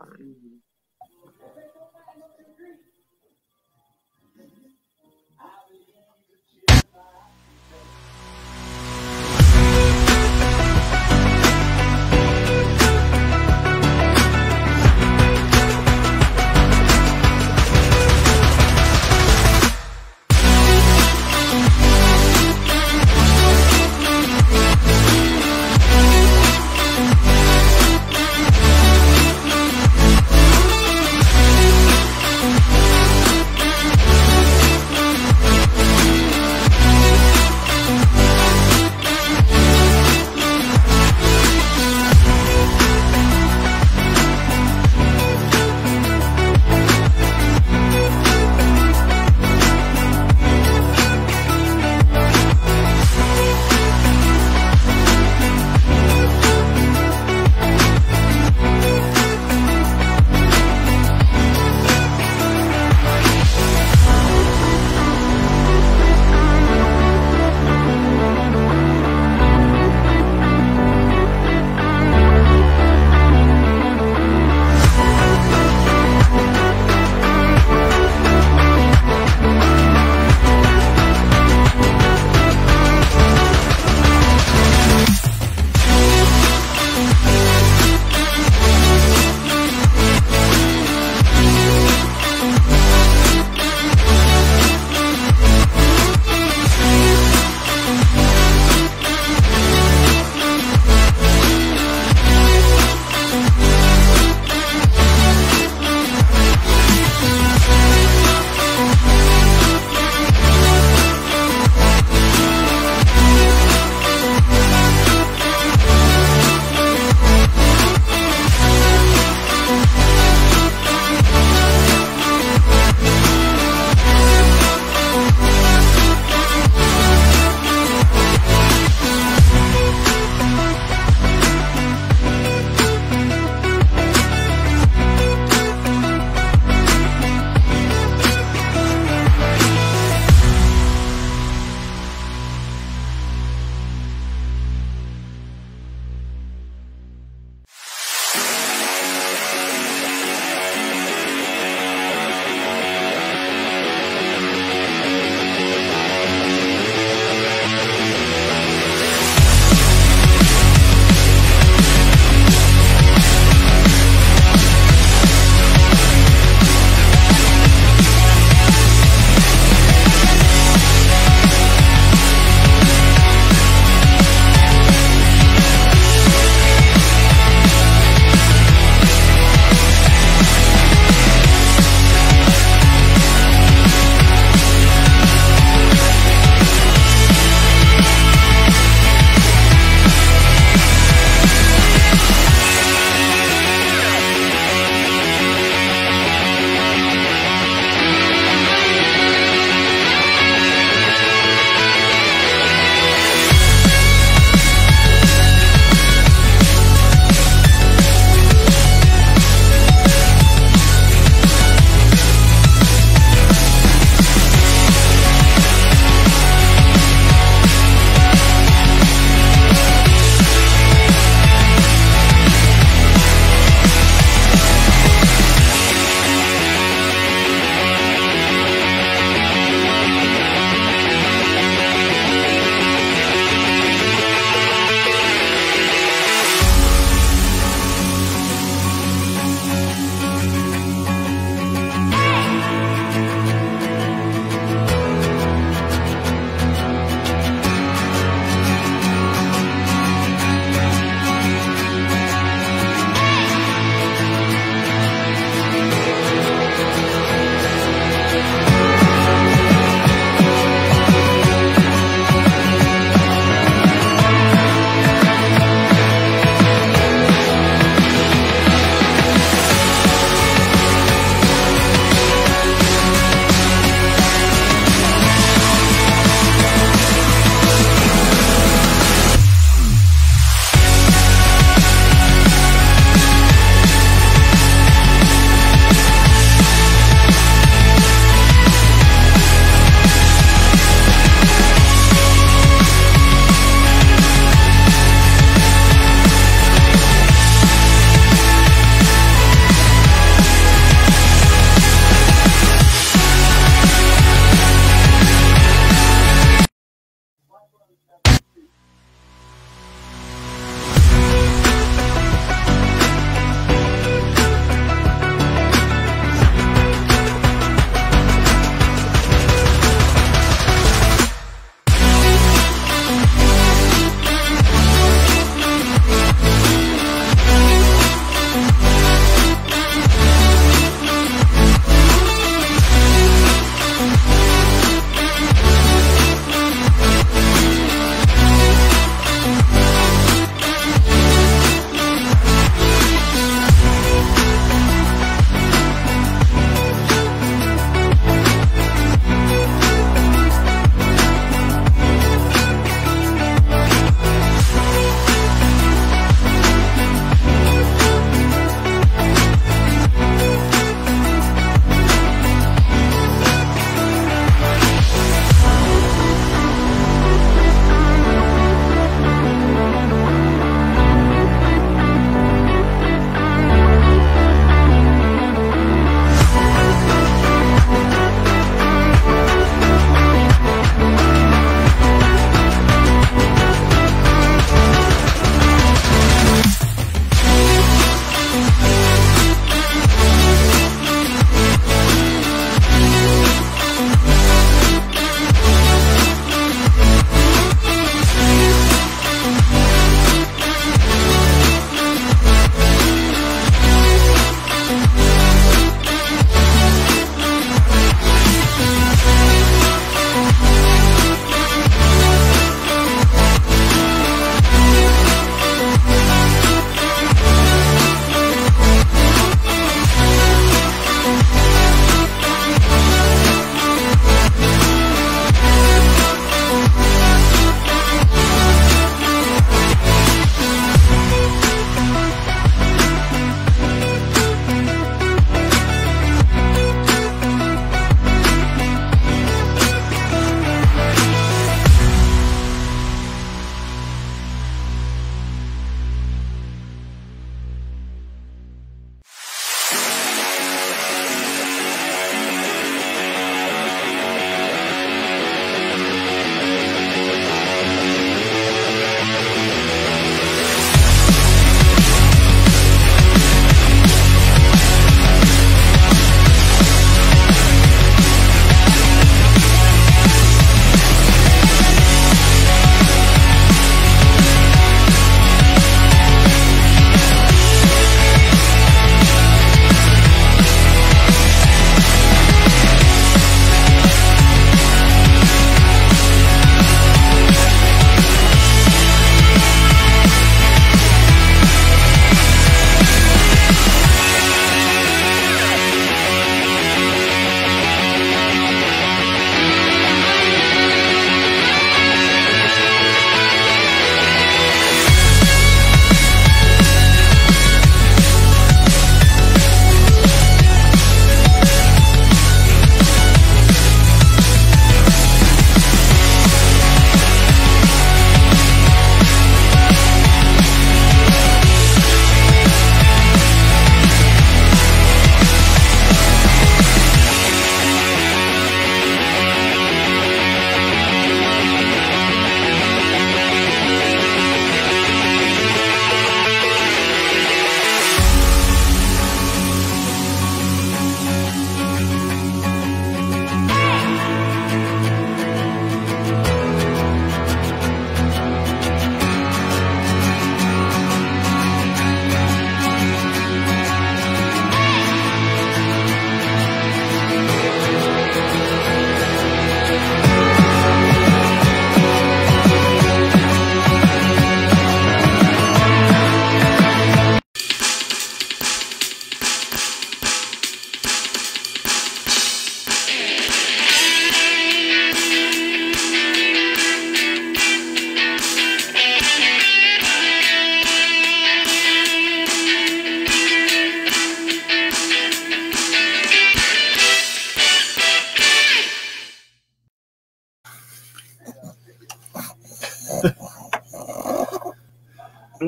Mhm.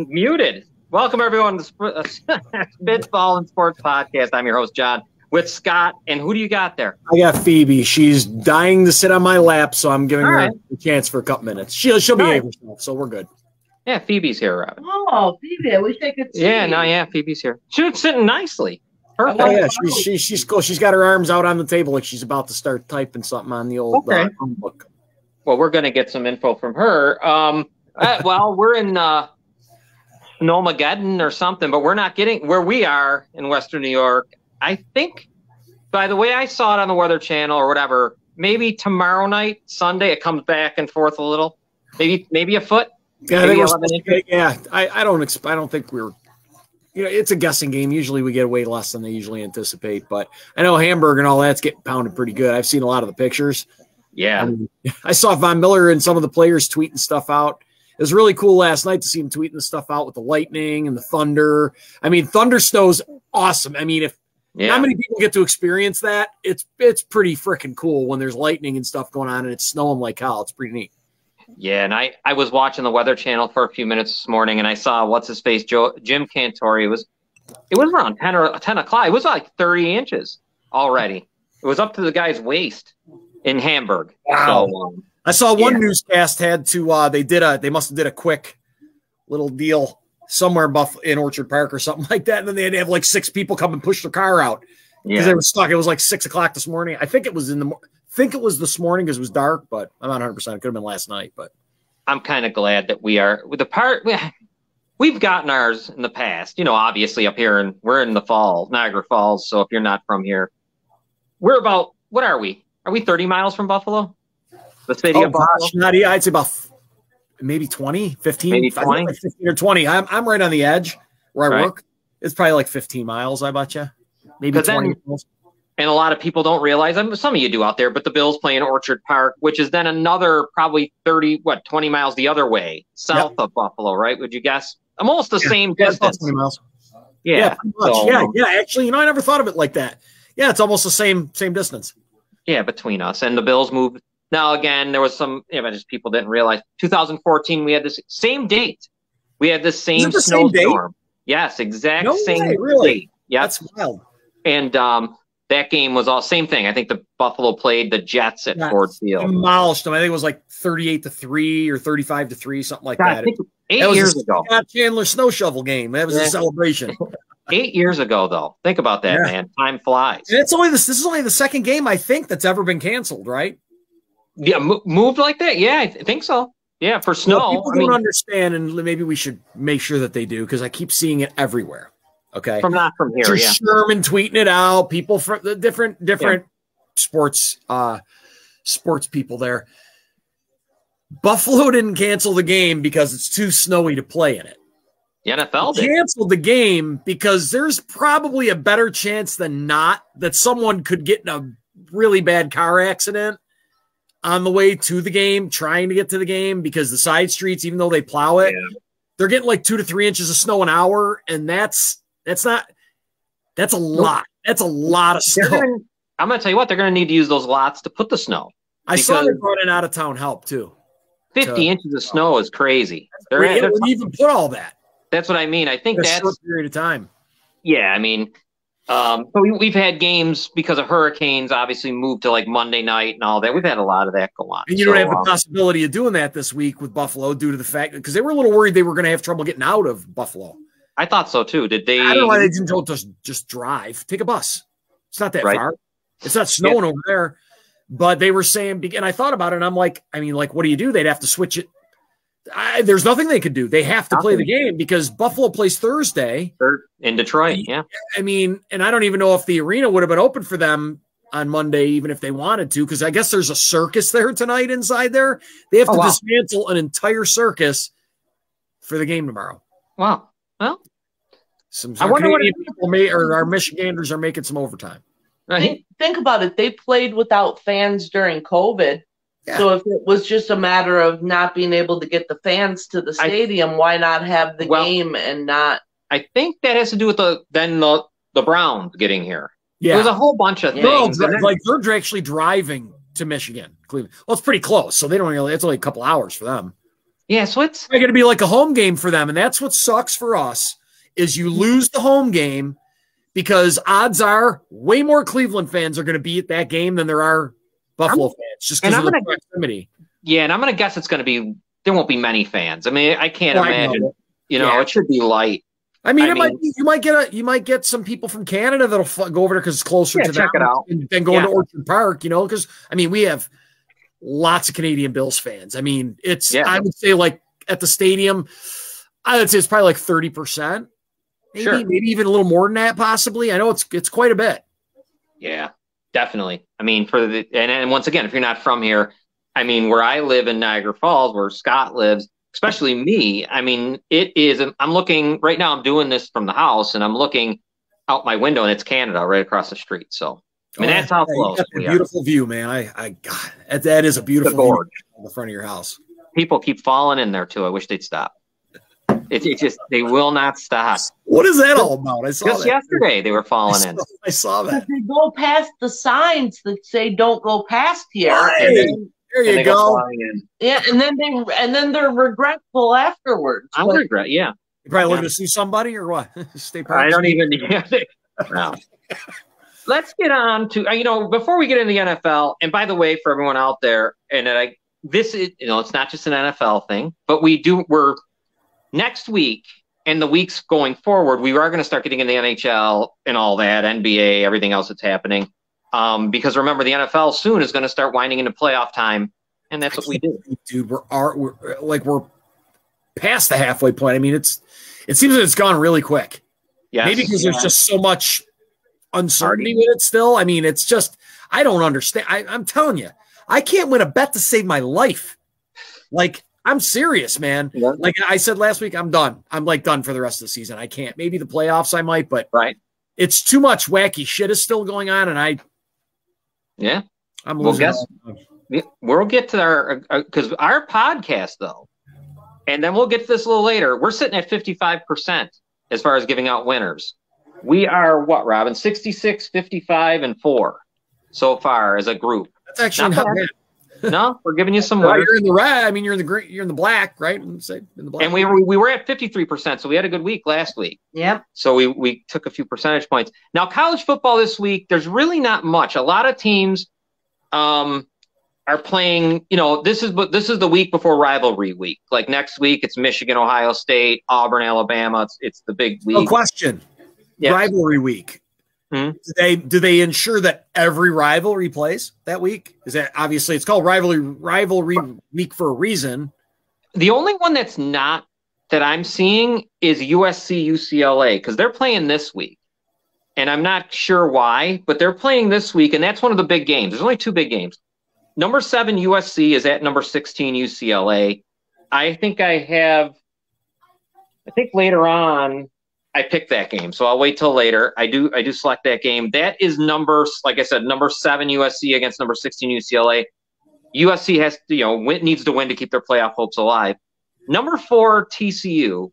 Muted. Welcome, everyone, to Spitball and Sports Podcast. I'm your host, John, with Scott. And who do you got there? I got Phoebe. She's dying to sit on my lap, so I'm giving her a chance for a couple minutes. She'll behave herself, so we're good. Yeah, Phoebe's here, Robin. Oh, Phoebe, I wish I could see. Phoebe's here. She's sitting nicely. Perfect. Oh, yeah, she's cool. She's got her arms out on the table like she's about to start typing something on the old book. Well, we're going to get some info from her. We're in Snowmageddon or something, but we're not getting where we are in Western New York. I think, by the way I saw it on the Weather Channel or whatever, maybe tomorrow night, Sunday, it comes back and forth a little. Maybe a foot. Yeah, I don't think we're. It's a guessing game. Usually we get way less than they usually anticipate, but I know Hamburg and all that's getting pounded pretty good. I've seen a lot of the pictures. Yeah. I saw Von Miller and some of the players tweeting stuff out. It was really cool last night to see him tweeting the stuff out with the lightning and the thunder. I mean, thunder snow's awesome. I mean, how many people get to experience that? It's pretty freaking cool when there's lightning and stuff going on and it's snowing like hell. It's pretty neat. Yeah, and I was watching the Weather Channel for a few minutes this morning, and I saw Jim Cantore. It was around 10 o'clock. It was like 30 inches already. It was up to the guy's waist in Hamburg. Wow. So, I saw one newscast had to they must have did a quick little deal somewhere in Orchard Park or something like that, and then they had to have like 6 people come and push their car out because they were stuck. It was like 6 o'clock this morning. I think it was this morning because it was dark, but I'm not 100%. It could have been last night, but I'm kind of glad that we are with the part. We've gotten ours in the past, obviously up here, and we're in the fall, Niagara Falls. So if you're not from here, we're about, what are we? Are we 30 miles from Buffalo? The city of Buffalo? I'd say about maybe 20, 15, maybe 20. Like 15 or 20. I'm right on the edge where I work. It's probably like 15 miles, I bet you. Maybe 20 miles. And a lot of people don't realize, some of you do out there, but the Bills play in Orchard Park, which is then another probably 20 miles the other way, south of Buffalo, right? Would you guess? Almost the same distance. 20 miles. Yeah. Actually, I never thought of it like that. Yeah, it's almost the same distance. Yeah, between us. And the Bills moved. Now, again, there was some, just people didn't realize. 2014, we had this same date. We had this same snowstorm. Yes, exact same date. Yeah, that's wild. And that game was all same thing. I think the Buffalo played the Jets at Ford Field. Demolished them. I think it was like 38-3 or 35-3, something like that. I think 8 years ago. Scott Chandler snow shovel game. That was a celebration. 8 years ago, though. Think about that, man. Time flies. And this is only the second game I think that's ever been canceled, right? Yeah, moved like that. Yeah, I think so. Yeah, for snow. Well, people don't understand, and maybe we should make sure that they do because I keep seeing it everywhere. Okay, not from here. Sherman tweeting it out. People from the different sports people there. Buffalo didn't cancel the game because it's too snowy to play in it. The NFL canceled the game because there's probably a better chance than not that someone could get in a really bad car accident on the way to the game, trying to get to the game, because the side streets, even though they plow it, they're getting like 2 to 3 inches of snow an hour, and that's a lot. That's a lot of snow. I'm going to tell you what, they're going to need to use those lots to put the snow. I saw they brought in out-of-town help, too. 50 inches of snow is crazy. They wouldn't even put all that. That's what I mean. I think that's a short period of time. Yeah, I mean, so we've had games because of hurricanes, obviously moved to like Monday night and all that. We've had a lot of that go on. And you don't have the possibility of doing that this week with Buffalo due to the fact because they were a little worried they were going to have trouble getting out of Buffalo. I thought so too. Did they? I don't know why they didn't just drive. Take a bus. It's not that far. It's not snowing over there. But they were saying, and I thought about it, and I'm like, what do you do? They'd have to switch it. There's nothing they could do. They have to play the game because Buffalo plays Thursday. In Detroit, yeah. I mean, and I don't even know if the arena would have been open for them on Monday, even if they wanted to, because I guess there's a circus there tonight inside there. They have to dismantle an entire circus for the game tomorrow. Wow. Well, I wonder what people our Michiganders are making some overtime. Right. Think about it. They played without fans during COVID. Yeah. So if it was just a matter of not being able to get the fans to the stadium, why not have the game and not? I think that has to do with the Browns getting here. Yeah. There's a whole bunch of things. Like they're actually driving to Michigan, Cleveland. Well, it's pretty close, so they don't really. It's only a couple hours for them. Yeah, so it's going to be like a home game for them, and that's what sucks for us is you lose the home game because odds are way more Cleveland fans are going to be at that game than there are Buffalo fans, just because of the proximity. Yeah, and I'm going to guess it's going to be there won't be many fans. I mean, I can't imagine. It should be light. I mean, you might get some people from Canada that'll go over there because it's closer to them. Check it out. And then go into Orchard Park, because I mean we have lots of Canadian Bills fans. I mean, I would say like at the stadium, I would say it's probably like 30%, maybe even a little more than that, possibly. I know it's quite a bit. Yeah, definitely. I mean, and once again, if you're not from here, I mean, where I live in Niagara Falls, where Scott lives. Especially me, I mean, I'm looking right now, I'm doing this from the house and I'm looking out my window and it's Canada right across the street. So, I mean, that's how close we are. Beautiful view, man. God, that is a beautiful view on the front of your house. People keep falling in there too. I wish they'd stop. It's just, they will not stop. What is that all about? I saw just that yesterday they were falling in. I saw that. They go past the signs that say don't go past here. Right. There you go. Yeah, and then they're regretful afterwards. I regret. Yeah, you probably looking to see somebody or what? I don't even. No. Let's get on to before we get into the NFL. And by the way, for everyone out there, this is it's not just an NFL thing, but we're next week and the weeks going forward, we are going to start getting in the NHL and all that, NBA, everything else that's happening. Because remember, the NFL soon is going to start winding into playoff time, and that's what we do. Dude, we're past the halfway point. I mean, it seems that it's gone really quick. Yes. Maybe because there's just so much uncertainty with it still. I mean, it's just I don't understand. I'm telling you, I can't win a bet to save my life. Like, I'm serious, man. Yeah. Like I said last week, I'm done. I'm done for the rest of the season. I can't. Maybe the playoffs I might, but it's too much wacky shit is still going on, and I'm losing. We'll get to our because our podcast though, and then we'll get to this a little later. We're sitting at 55% as far as giving out winners. We are what, Robin? 66, 55, and 4 so far as a group. That's actually not bad. No, we're giving you some winners. You're in the red. I mean, you're in the green. You're in the black, right? In the black. And we were at 53%, so we had a good week last week. Yep. So we took a few percentage points. Now, college football this week, there's really not much. A lot of teams are playing. This is the week before rivalry week. Like next week, it's Michigan, Ohio State, Auburn, Alabama. It's the big week. No question. Yes. Rivalry week. Mm-hmm. Do they ensure that every rivalry plays that week? Is that obviously it's called rivalry week for a reason? The only one that's not that I'm seeing is USC UCLA because they're playing this week, and I'm not sure why, but they're playing this week, and that's one of the big games. There's only 2 big games. Number 7 USC is at number 16 UCLA. I think later on. I picked that game, so I'll wait till later. I do select that game. That is like I said, number 7 USC against number 16 UCLA. USC has to, needs to win to keep their playoff hopes alive. Number 4 TCU.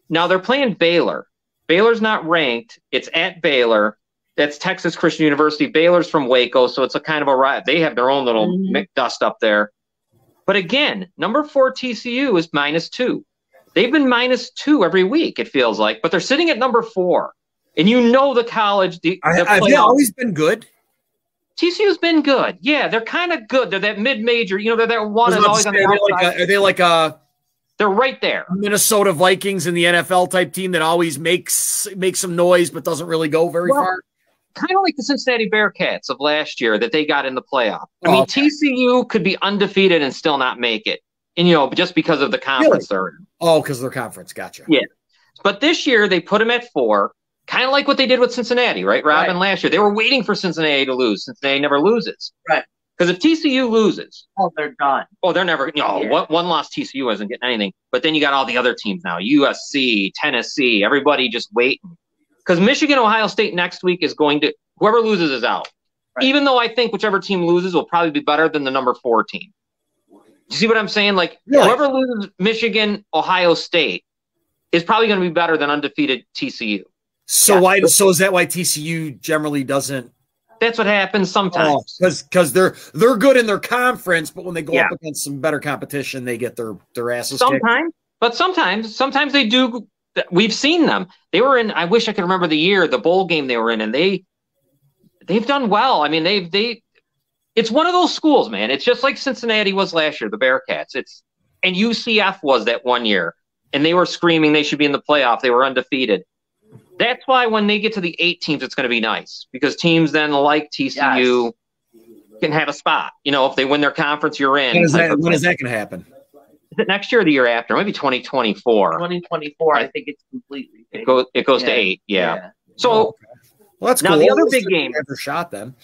Now they're playing Baylor. Baylor's not ranked. It's at Baylor. That's Texas Christian University. Baylor's from Waco, so it's a kind of a riot. They have their own little dust up there. But again, number 4 TCU is -2. They've been -2 every week, it feels like, but they're sitting at number 4. And the college. Have they always been good? TCU's been good. Yeah, they're kind of good. They're that mid-major. They're that one that's always on the outside. Are they like they're right there. Minnesota Vikings in the NFL type team that always makes some noise but doesn't really go very far? Kind of like the Cincinnati Bearcats of last year that they got in the playoff. I mean, TCU could be undefeated and still not make it. And, just because of the conference they're in. Oh, because of their conference. Gotcha. Yeah. But this year they put them at 4, kind of like what they did with Cincinnati, right, Robin? Last year. They were waiting for Cincinnati to lose. Cincinnati never loses. Right. Because if TCU loses. Oh, they're done. Oh, they're never. One loss TCU isn't getting anything. But then you got all the other teams now. USC, Tennessee, everybody just waiting. Because Michigan, Ohio State next week is going to. Whoever loses is out. Right. Even though I think whichever team loses will probably be better than the number 4 team. You see what I'm saying? Like, whoever loses Michigan, Ohio State is probably going to be better than undefeated TCU. So is that why TCU generally doesn't? That's what happens sometimes. Because they're good in their conference, but when they go up against some better competition, they get their asses kicked. But sometimes they do. We've seen them. They were in. I wish I could remember the year, the bowl game they were in, and they've done well. I mean, it's one of those schools, man. It's just like Cincinnati was last year, the Bearcats. And UCF was that one year, and they were screaming they should be in the playoff. They were undefeated. That's why when they get to the 8 teams, it's going to be nice because teams then like TCU can have a spot. You know, if they win their conference, you're in. When is that going to happen? Is it next year or the year after? Maybe 2024. 2024, I think it's completely. It goes to 8. Yeah. So, well, that's now cool. The other big game. Have a shot then.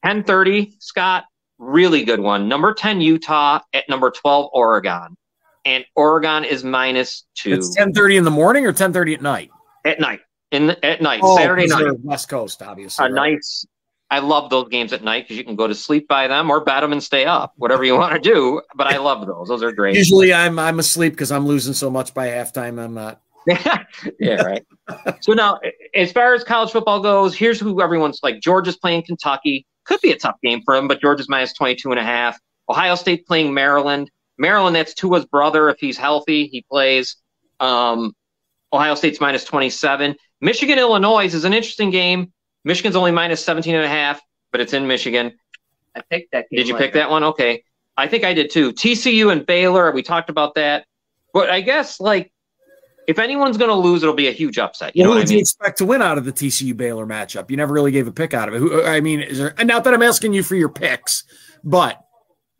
10:30, Scott. Really good one. Number 10 Utah at number 12 Oregon, and Oregon is -2. It's 10:30 in the morning or 10:30 at night. At night. Saturday night. West Coast, obviously. Nice. I love those games at night because you can go to sleep by them or bet them and stay up, whatever you want to do. But I love those. Those are great. Usually I'm asleep because I'm losing so much by halftime. I'm not. Yeah, right. So now, as far as college football goes, here's who everyone's like. Georgia's playing Kentucky. Could be a tough game for them, but Georgia's -22.5. Ohio State playing Maryland. Maryland, that's Tua's brother. If he's healthy, he plays. Ohio State's -27. Michigan, Illinois is an interesting game. Michigan's only -17.5, but it's in Michigan. I picked that game. Did you pick that one? Okay. I think I did too. TCU and Baylor, we talked about that. But I guess, like, if anyone's going to lose, it'll be a huge upset. You know who what would I mean? you expect to win out of the TCU Baylor matchup? You never really gave a pick out of it. I mean, is there, and not that I'm asking you for your picks, but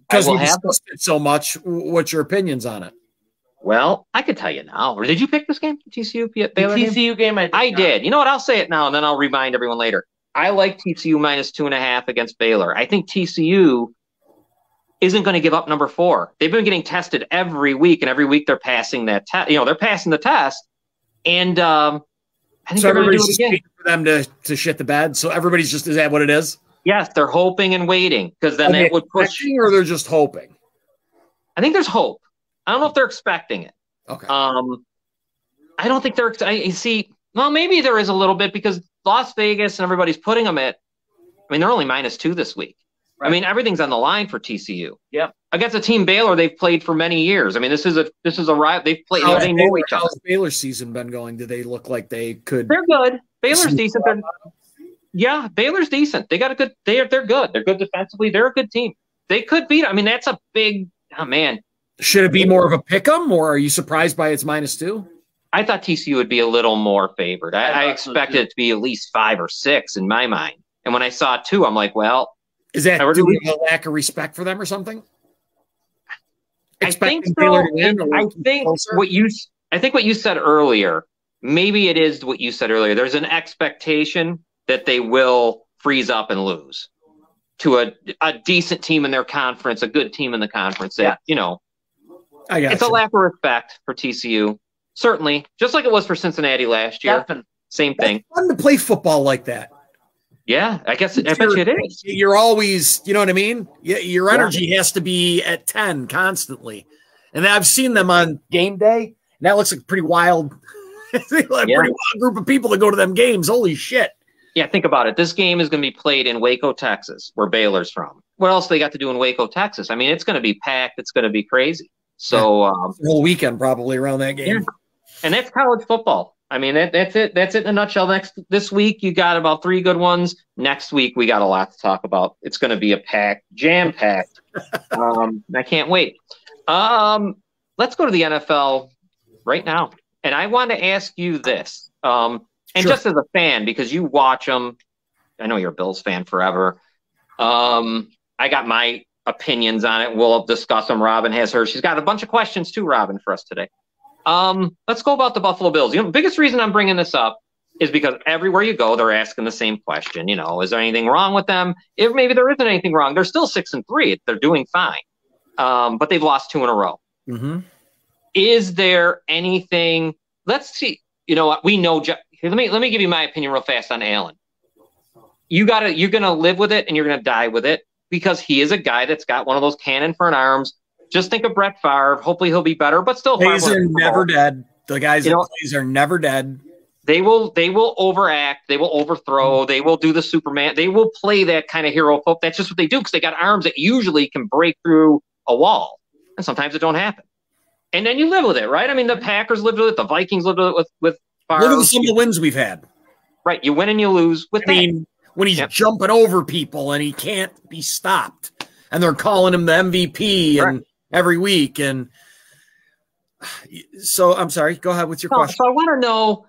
because we discussed it so much, what's your opinions on it? Well, I could tell you now. Or did you pick this game, TCU Baylor? The TCU game, I did. You know what? I'll say it now, and then I'll remind everyone later. I like TCU -2.5 against Baylor. I think TCU isn't going to give up number 4. They've been getting tested every week, and every week they're passing that test. You know, they're passing the test, and I think so they're going to do it again. Waiting for them to shit the bed. So everybody's just, is that what it is? Yes, they're hoping and waiting because then that would push. Or they're just hoping. I think there's hope. I don't know if they're expecting it. Okay. I don't think they're. You see, well, maybe there is a little bit because Las Vegas and everybody's putting them at. I mean, they're only -2 this week. Right. I mean, everything's on the line for TCU. Yep. Against a team Baylor they've played for many years. I mean, this is a rival. They've played. They know each other. How's Baylor's season been going? Do they look like they could? They're good. Baylor's decent. Yeah, Baylor's decent. They got a good. They're good. They're good defensively. They're a good team. They could beat. I mean, that's a big. Oh man. Should it be more of a pick 'em, or are you surprised by its -2? I thought TCU would be a little more favored. I expected it to be at least 5 or 6 in my mind. And when I saw 2, I'm like, well, is that due to a lack of respect for them or something? I think so. I think what you said earlier, maybe it is what you said earlier. There's an expectation that they will freeze up and lose to a decent team in their conference, a good team in the conference. That, you know, it's a lack of respect for TCU. Certainly, just like it was for Cincinnati last year. Definitely. Same thing. It's fun to play football like that. Yeah, I bet you it is. You're always, you know what I mean? Your energy has to be at 10 constantly. And I've seen them on game day, and that looks like a pretty wild, pretty wild group of people that go to them games. Holy shit. Yeah, think about it. This game is going to be played in Waco, Texas, where Baylor's from. What else they got to do in Waco, Texas? I mean, it's going to be packed. It's going to be crazy. So the whole weekend probably around that game. Yeah. And that's college football. I mean, that's it. That's it in a nutshell. This week, you got about 3 good ones. Next week, we got a lot to talk about. It's going to be jam-packed. I can't wait. Let's go to the NFL right now. And I want to ask you this. Just as a fan, because you watch them, I know you're a Bills fan forever. I got my opinions on it. We'll discuss them. Robin has hers. She's got a bunch of questions too, Robin, for us today. Let's go about the Buffalo Bills. You know, the biggest reason I'm bringing this up is because everywhere you go, they're asking the same question. You know, is there anything wrong with them? If maybe there isn't anything wrong, they're still 6-3. They're doing fine. But they've lost 2 in a row. Mm-hmm. Is there anything? Let's see. You know what? We know. Here, let me give you my opinion real fast on Allen. You're gonna live with it and you're gonna die with it because he is a guy that's got one of those cannon for an arms. Just think of Brett Favre. Hopefully he'll be better, but still. Plays are never dead. The guys that plays are never dead. They will overact. They will overthrow. They will do the Superman. They will play that kind of hero folk. That's just what they do because they got arms that usually can break through a wall, and sometimes it don't happen. And then you live with it, right? I mean, the Packers lived with it. The Vikings lived with it with Favre. Look at some of the wins we've had. Right, you win and you lose with that. I mean, when he's jumping over people and he can't be stopped, and they're calling him the MVP and every week. And so, I'm sorry. Go ahead with your question. So I want to know.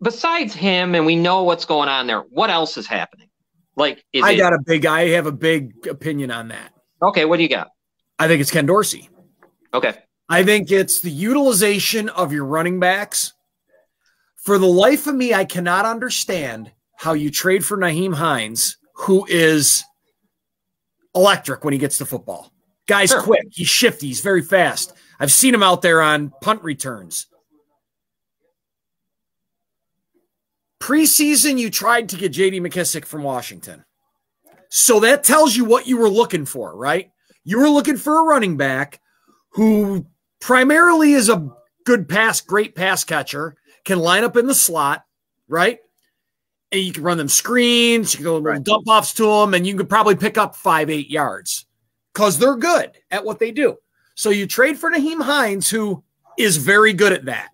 Besides him, and we know what's going on there, what else is happening? Like, I have a big opinion on that. Okay, what do you got? I think it's Ken Dorsey. Okay. I think it's the utilization of your running backs. For the life of me, I cannot understand how you trade for Nyheim Hines, who is electric when he gets the football. Guy's quick. He's shifty. He's very fast. I've seen him out there on punt returns. Preseason, you tried to get J.D. McKissick from Washington. So that tells you what you were looking for, right? You were looking for a running back who primarily is a great pass catcher, can line up in the slot, right? And you can run them screens, you can go little dump offs to them, and you could probably pick up 5-8 yards because they're good at what they do. So you trade for Nyheim Hines, who is very good at that.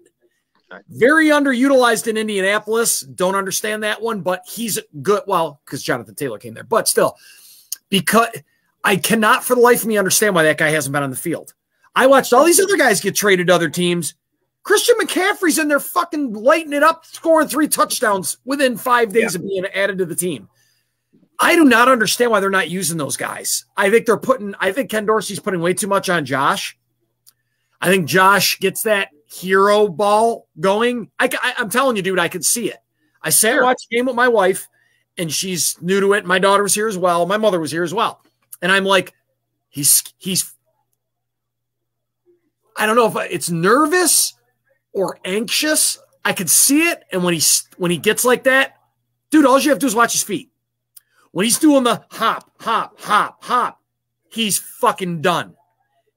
Very underutilized in Indianapolis. Don't understand that one, but he's good. Well, because Jonathan Taylor came there, but still, because I cannot for the life of me understand why that guy hasn't been on the field. I watched all these other guys get traded to other teams. Christian McCaffrey's in there fucking lighting it up, scoring 3 touchdowns within 5 days of being added to the team. I do not understand why they're not using those guys. I think Ken Dorsey's putting way too much on Josh. I think Josh gets that hero ball going. I'm telling you, dude, I could see it. I sat and watched the game with my wife, and she's new to it. My daughter was here as well. My mother was here as well. And I'm like, he's I don't know if it's nervous or anxious. I could see it. And when he gets like that, dude, all you have to do is watch his feet. When he's doing the hop, hop, hop, hop, he's fucking done.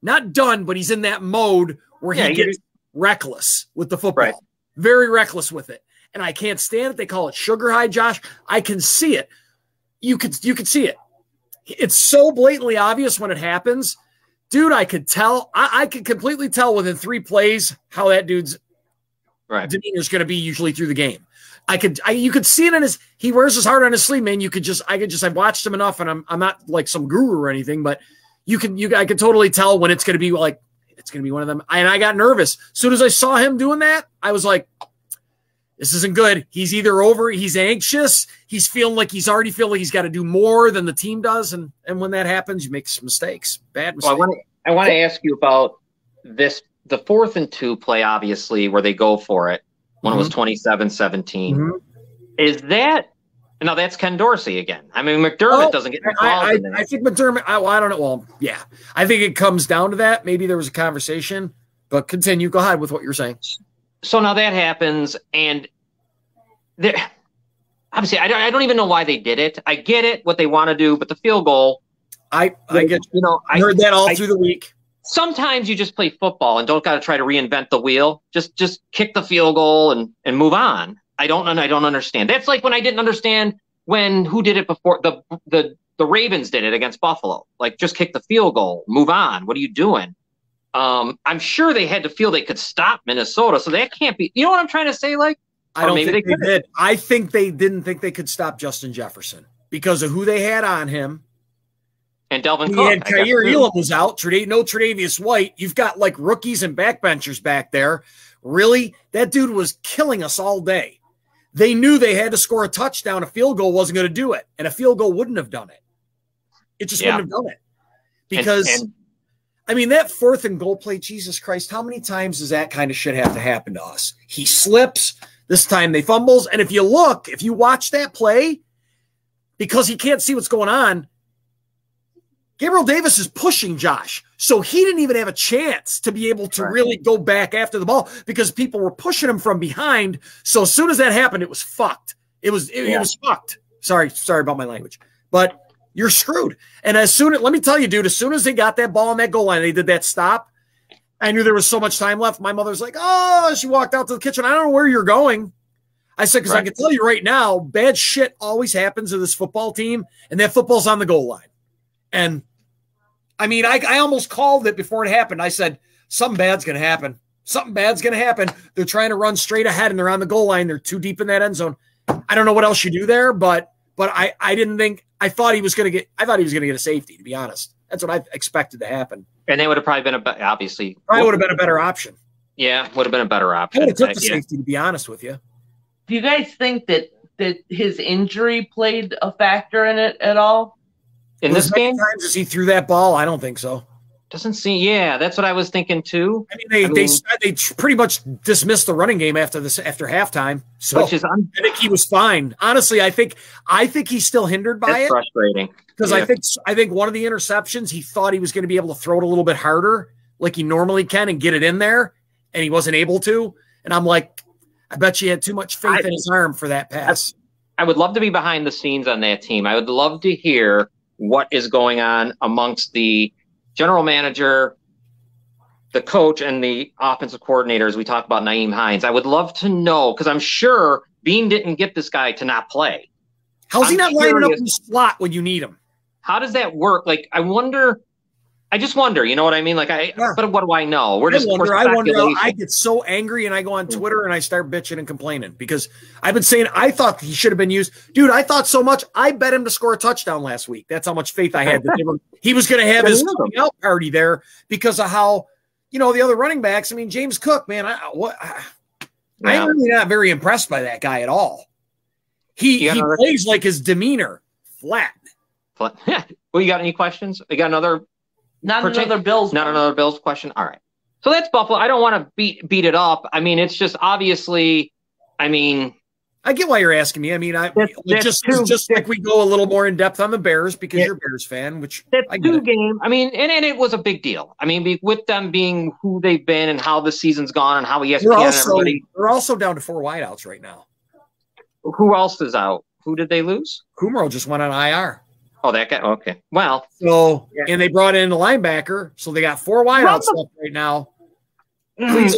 Not done, but he's in that mode where he gets reckless with the football. Very reckless with it. And I can't stand it. They call it sugar high, Josh. I can see it. You could see it. It's so blatantly obvious when it happens. Dude, I could tell. I could completely tell within 3 plays how that dude's demeanor is going to be usually through the game. You could see it in he wears his heart on his sleeve, man. I've watched him enough, and I'm not like some guru or anything, but I could totally tell when it's going to be like, it's going to be one of them. And I got nervous. As soon as I saw him doing that, I was like, this isn't good. He's he's anxious. He's already feeling like he's got to do more than the team does. And when that happens, you make some mistakes, bad mistakes. Well, I want to ask you about the 4th and 2 play, obviously, where they go for it. When it was 27-17. Is that now? That's Ken Dorsey again. I mean, McDermott doesn't get involved in it. I think McDermott. I don't know. Well, yeah, I think it comes down to that. Maybe there was a conversation, but continue. Go ahead with what you're saying. So now that happens, and obviously, I don't even know why they did it. I get it, what they want to do, but the field goal. I get. I heard that all through the week. Sometimes you just play football and don't got to try to reinvent the wheel. Just kick the field goal and move on. I don't understand. That's like when I didn't understand who did it before. The Ravens did it against Buffalo. Like, just kick the field goal, move on. What are you doing? I'm sure they had to feel they could stop Minnesota, so that can't be. You know what I'm trying to say? Like, I don't think they did. I think they didn't think they could stop Justin Jefferson because of who they had on him. And Delvin Cook. And Kaiir Elam was out. No Tre'Davious White. You've got like rookies and backbenchers back there. Really? That dude was killing us all day. They knew they had to score a touchdown. A field goal wasn't going to do it. And a field goal wouldn't have done it. It just wouldn't have done it. Because, I mean, that 4th and goal play, Jesus Christ, how many times does that kind of shit have to happen to us? He slips. This time they fumbles. And if you watch that play, because he can't see what's going on, Gabriel Davis is pushing Josh. So he didn't even have a chance to be able to really go back after the ball because people were pushing him from behind. So as soon as that happened, it was fucked. It was fucked. Sorry about my language. But you're screwed. And let me tell you, dude, as soon as they got that ball on that goal line, they did that stop. I knew there was so much time left. My mother's like, oh, she walked out to the kitchen. I don't know where you're going. I said, because I can tell you right now, bad shit always happens to this football team, and that football's on the goal line. And, I mean, I almost called it before it happened. I said, something bad's going to happen. Something bad's going to happen. They're trying to run straight ahead, and they're on the goal line. They're too deep in that end zone. I don't know what else you do there, but I didn't think – I thought he was going to get a safety, to be honest. That's what I expected to happen. And they would have probably been obviously – probably would have been a better option. Yeah, would have been a better option. I would have took the safety, to be honest with you. Do you guys think that his injury played a factor in it at all? In this game? Times as he threw that ball, I don't think so. Doesn't seem. Yeah, that's what I was thinking too. I mean, they pretty much dismissed the running game after halftime. So I think he was fine. Honestly, I think he's still hindered by it. Frustrating because I think one of the interceptions he thought he was going to be able to throw it a little bit harder, like he normally can, and get it in there, and he wasn't able to. And I'm like, I bet you had too much faith in his arm for that pass. I would love to be behind the scenes on that team. I would love to hear what is going on amongst the general manager, the coach, and the offensive coordinators. We talk about Nyheim Hines. I would love to know, because I'm sure Beane didn't get this guy to not play. How's he not lining up in the slot when you need him? How does that work? Like, I just wonder, you know what I mean? Like, but what do I know? I wonder. I get so angry and I go on Twitter and I start bitching and complaining because I've been saying I thought he should have been used. Dude, I thought so much. I bet him to score a touchdown last week. That's how much faith I had. He was going to have his coming out party there because of how, the other running backs. I mean, James Cook, man, I'm really not very impressed by that guy at all. He plays like his demeanor flat. Well, you got any questions? You got another? Not another Bills question. All right. So that's Buffalo. I don't want to beat it up. I mean, it's just obviously, I get why you're asking me. I mean, it's just like we go a little more in depth on the Bears because you're a Bears fan, which that's two game. I mean, and it was a big deal. I mean, with them being who they've been and how the season's gone and how they're also down to 4 wideouts right now. Who else is out? Who did they lose? Kumaro just went on IR. Oh, that guy. Okay. Well. And they brought in the linebacker, so they got 4 wideouts left right now. Please,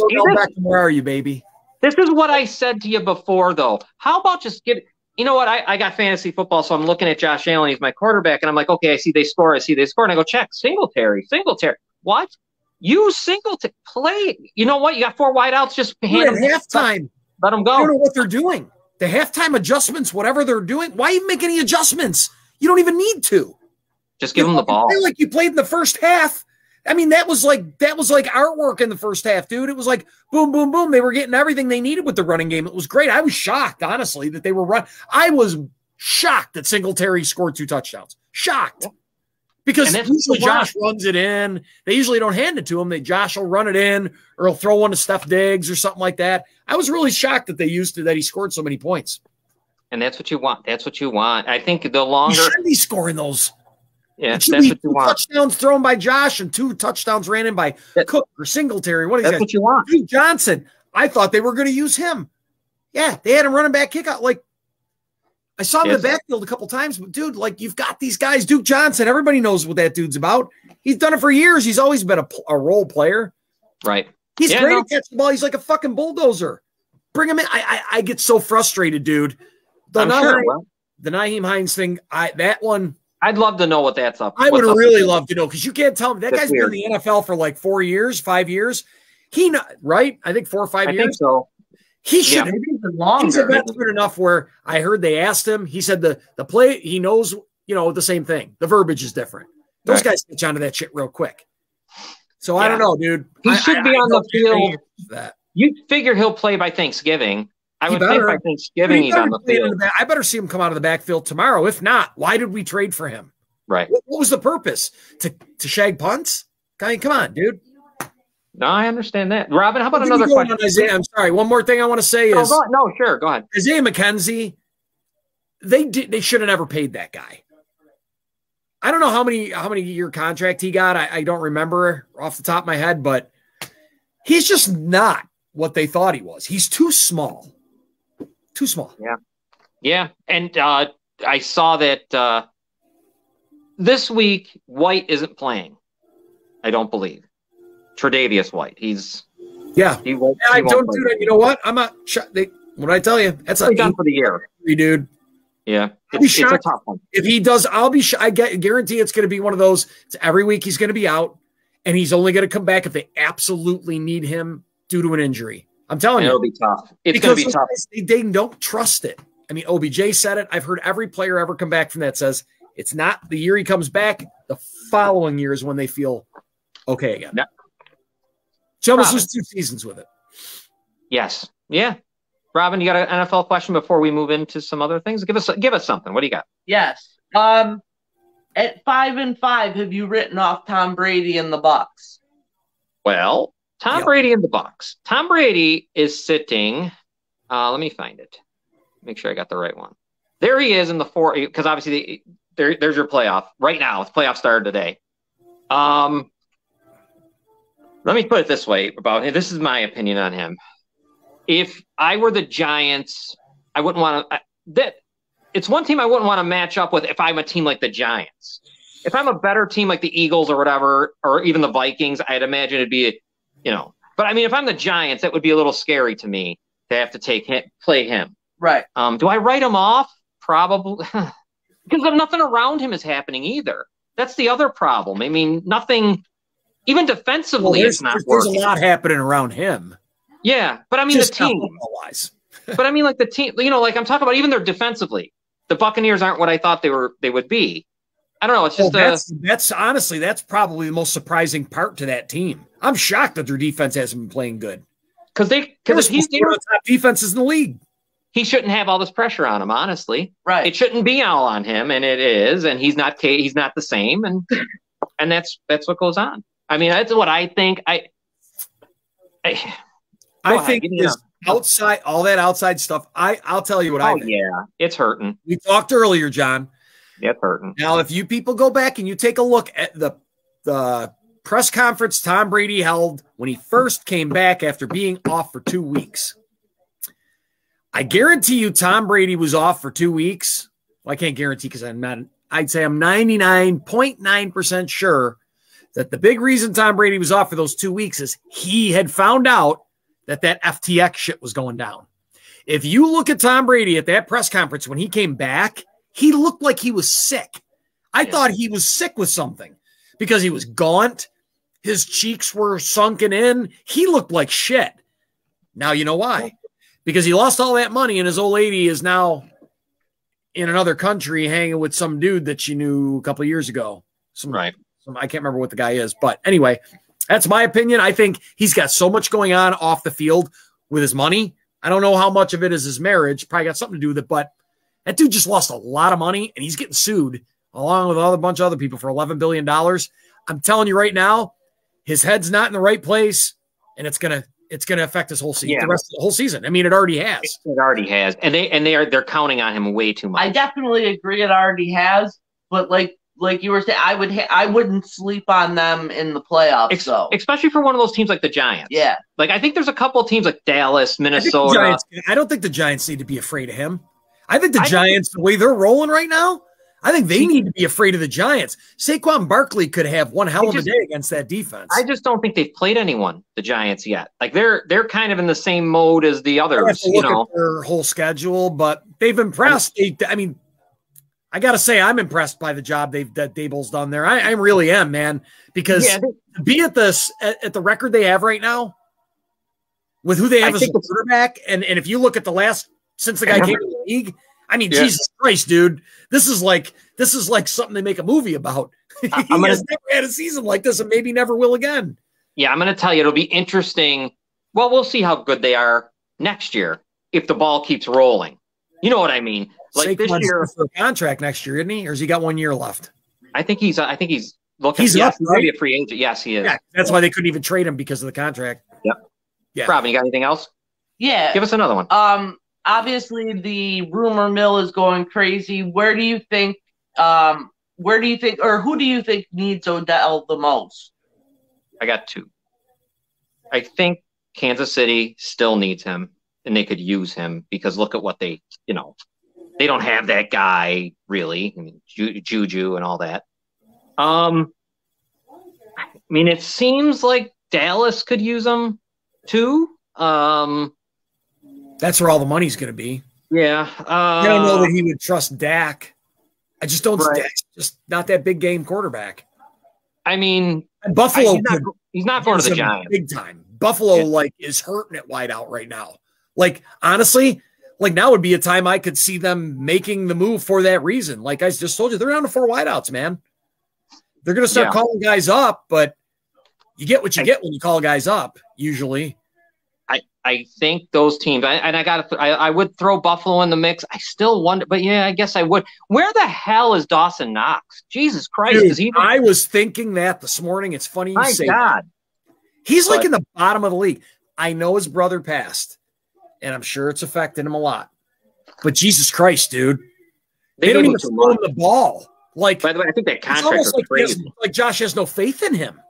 where are you, baby? This is what I said to you before, though. How about just you know what? I got fantasy football, so I'm looking at Josh Allen. He's my quarterback, and I'm like, okay, I see they score. And I go, check. Singletary. What? Use Singletary. Play. You know what? You got 4 wideouts. Just hand them halftime. Let them go. I don't know what they're doing. The halftime adjustments, whatever they're doing. Why even make any adjustments? You don't even need to. Just give them the ball. Like you played in the first half. I mean, that was like artwork in the first half, dude. It was like boom, boom, boom. They were getting everything they needed with the running game. It was great. I was shocked, honestly, that they were running. I was shocked that Singletary scored 2 touchdowns. Shocked. Because usually Josh runs it in. They usually don't hand it to him. Josh will run it in or he'll throw one to Steph Diggs or something like that. I was really shocked that he scored so many points. And that's what you want. I think the longer he should be scoring those. Yeah, that's what you want. Touchdowns thrown by Josh and 2 touchdowns ran in by Cook or Singletary. That's what you want. Duke Johnson. I thought they were going to use him. Yeah, they had him running back kick out. Like I saw him in the backfield a couple times, but dude, like you've got these guys. Duke Johnson. Everybody knows what that dude's about. He's done it for years. He's always been a role player. Right. He's great at catching the ball. He's like a fucking bulldozer. Bring him in. I get so frustrated, dude. The Nyheim Hines thing, that one. I'd love to know what that's up. I would really love to know because you can't tell me that guy's been in the NFL for like 4 years, 5 years. Right? I think 4 or 5 years. I think so. He should maybe even longer. He's good enough where I heard they asked him. He said the play. He knows the same thing. The verbiage is different. Those guys catch onto that shit real quick. So I don't know, dude. He should be on the field. You figure he'll play by Thanksgiving. I would think by Thanksgiving he's on the field. I better see him come out of the backfield tomorrow. If not, why did we trade for him? Right. What was the purpose? To shag punts? I mean, come on, dude. No, I understand that. Robin, how about another question? Isaiah, I'm sorry. One more thing I want to say is sure, go ahead. Isaiah McKenzie, they should have never paid that guy. I don't know how many year contract he got. I don't remember off the top of my head, but he's just not what they thought he was. He's too small. Too small. Yeah. Yeah. And I saw that this week White isn't playing. I don't believe. Tre'Davious White. He won't, I he won't don't play. do that. You know what? I'm not. What did I tell you? That's a done for the year, dude. Yeah, it's a tough one. If he does, I'll be. I guarantee it's going to be one of those. It's every week he's going to be out, and he's only going to come back if they absolutely need him due to an injury. I'm telling you, it'll be tough. It's going to be tough. They don't trust it. I mean, OBJ said it. I've heard every player ever come back from that says it's not the year he comes back. The following year is when they feel okay again. Yep. So almost lose 2 seasons with it. Yes. Yeah. Robin, you got an NFL question before we move into some other things? Give us something. What do you got? Yes. At 5-5, have you written off Tom Brady and the Bucs? Well, Tom Brady and the Bucs. Tom Brady is sitting. Let me find it. Make sure I got the right one. There he is in the 4, because obviously there's your playoff right now. It's playoff started today. Let me put it this way about him. This is my opinion on him. If I were the Giants, I wouldn't want to. It's one team I wouldn't want to match up with if I'm a team like the Giants. If I'm a better team like the Eagles or whatever, or even the Vikings, I'd imagine it'd be, But I mean, if I'm the Giants, that would be a little scary to me to have to play him. Right. Do I write him off? Probably, because nothing around him is happening either. That's the other problem. I mean, nothing, even defensively, it's not working. There's a lot happening around him. Yeah, but I mean Just the team. But I mean, like the team. Like I'm talking about, even their defensively. The Buccaneers aren't what I thought they would be. I don't know. It's just that's honestly that's probably the most surprising part to that team. I'm shocked that their defense hasn't been playing good because he's one of the top defenses in the league. He shouldn't have all this pressure on him, honestly. Right. It shouldn't be all on him, and it is, and he's not the same, and that's what goes on. I mean, that's what I think. I think is outside all that outside stuff. I'll tell you what I think. Yeah, it's hurting. We talked earlier, John. Yeah, it's hurting. Now, if you people go back and you take a look at the press conference Tom Brady held when he first came back after being off for 2 weeks, I guarantee you Tom Brady was off for 2 weeks. Well, I can't guarantee because I'd say I'm 99.9% sure that the big reason Tom Brady was off for those 2 weeks is he had found out that FTX shit was going down. If you look at Tom Brady at that press conference when he came back, he looked like he was sick. I thought he was sick with something because he was gaunt. His cheeks were sunken in. He looked like shit. Now you know why. Because he lost all that money and his old lady is now in another country hanging with some dude that she knew a couple of years ago. I can't remember what the guy is. But anyway, that's my opinion. I think he's got so much going on off the field with his money. I don't know how much of it is his marriage. Probably got something to do with it. But that dude just lost a lot of money, and he's getting sued along with a bunch of other people for $11 billion. I'm telling you right now, his head's not in the right place, and it's gonna affect his whole season, the rest of the whole season. I mean, it already has. It already has, and they're counting on him way too much. I definitely agree, it already has. But like you were saying, I wouldn't sleep on them in the playoffs, especially for one of those teams like the Giants. Yeah, like I think there's a couple of teams like Dallas, Minnesota. I don't think the Giants need to be afraid of him. I think the Giants, the way they're rolling right now, I think they need to be afraid of the Giants. Saquon Barkley could have one hell of a day against that defense. I just don't think they've played anyone, the Giants, yet. Like they're kind of in the same mode as the others. Look at their whole schedule, but they've impressed. I got to say, I'm impressed by the job that Dable's done there. I really am, man, because to be at the record they have right now with who they have as a quarterback, and if you look at the last since the guy came to the league, I mean, Jesus Christ, dude, this is like something they make a movie about. He has never had a season like this, and maybe never will again. Yeah, I'm going to tell you, it'll be interesting. Well, we'll see how good they are next year if the ball keeps rolling. You know what I mean? Like Saquon's this year for a contract next year, isn't he? Or has he got 1 year left? I think he's looking. He's up, he's right? going to be a free agent. Yes, he is. Yeah, that's why they couldn't even trade him because of the contract. Yep. Yeah. Robin, you got anything else? Yeah. Give us another one. Obviously the rumor mill is going crazy. Where do you think, or who do you think needs Odell the most? I got two. I think Kansas City still needs him, and they could use him because look at what they don't have that guy really. I mean, Juju and all that. I mean, it seems like Dallas could use him too. That's where all the money's going to be. Yeah. I don't know that he would trust Dak. I just don't. Right. Dak's just not that big game quarterback. I mean, and Buffalo. He's not going to the Giants big time. Buffalo is hurting at wideout right now. Like honestly, now would be a time I could see them making the move for that reason. Like I just told you, they're down to 4 wideouts, man. They're going to start calling guys up, but you get what you get when you call guys up. Usually, I think those teams, I would throw Buffalo in the mix. I still wonder, but yeah, I guess I would. Where the hell is Dawson Knox? Jesus Christ! Dude, I was thinking that this morning. It's funny you say that. He's in the bottom of the league. I know his brother passed, and I'm sure it's affected him a lot. But Jesus Christ, dude, they don't even throw him the ball. Like, by the way, I think that contract is crazy. Like Josh has no faith in him.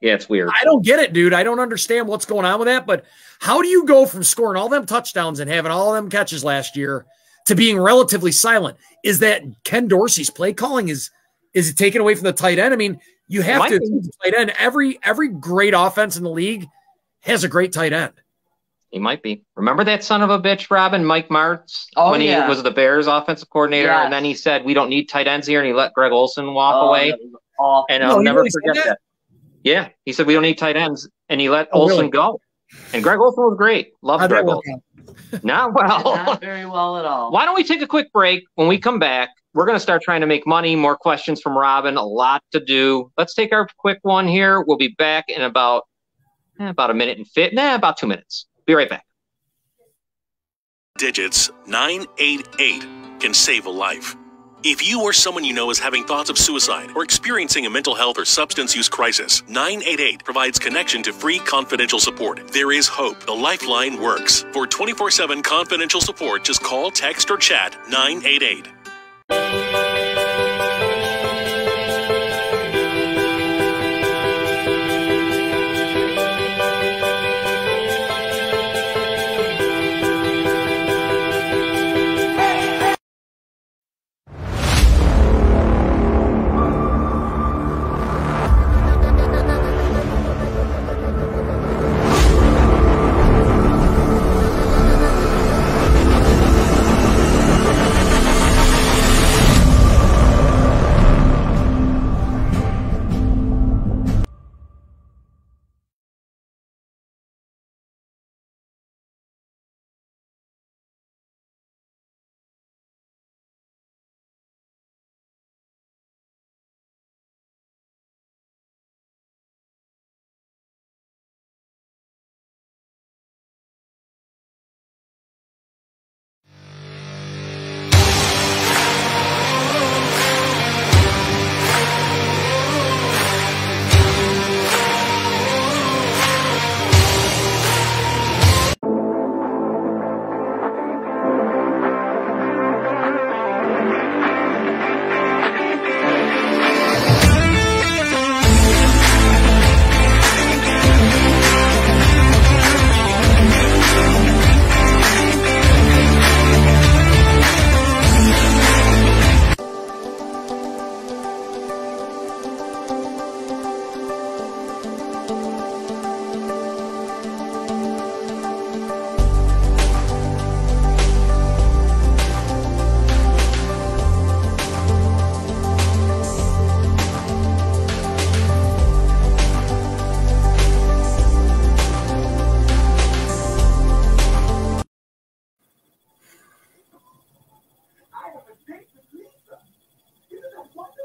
Yeah, it's weird. I don't get it, dude. I don't understand what's going on with that. But how do you go from scoring all them touchdowns and having all them catches last year to being relatively silent? Is that Ken Dorsey's play calling? Is it taken away from the tight end? I mean, you have to the tight end. Every great offense in the league has a great tight end. He might be. Remember that son of a bitch, Robin, Mike Martz, when he was the Bears offensive coordinator, and then he said, "We don't need tight ends here," and he let Greg Olson walk away. And I'll never forget that. Yeah, he said we don't need tight ends, and he let Olson go. And Greg Olson was great. Loved Greg Olson. Not well. Not very well at all. Why don't we take a quick break? When we come back, we're going to start trying to make money. More questions from Robin. A lot to do. Let's take our quick one here. We'll be back in about a minute and about 2 minutes. Be right back. Digits 988 can save a life. If you or someone you know is having thoughts of suicide or experiencing a mental health or substance use crisis, 988 provides connection to free confidential support. There is hope. The Lifeline works. For 24/7 confidential support, just call, text, or chat 988.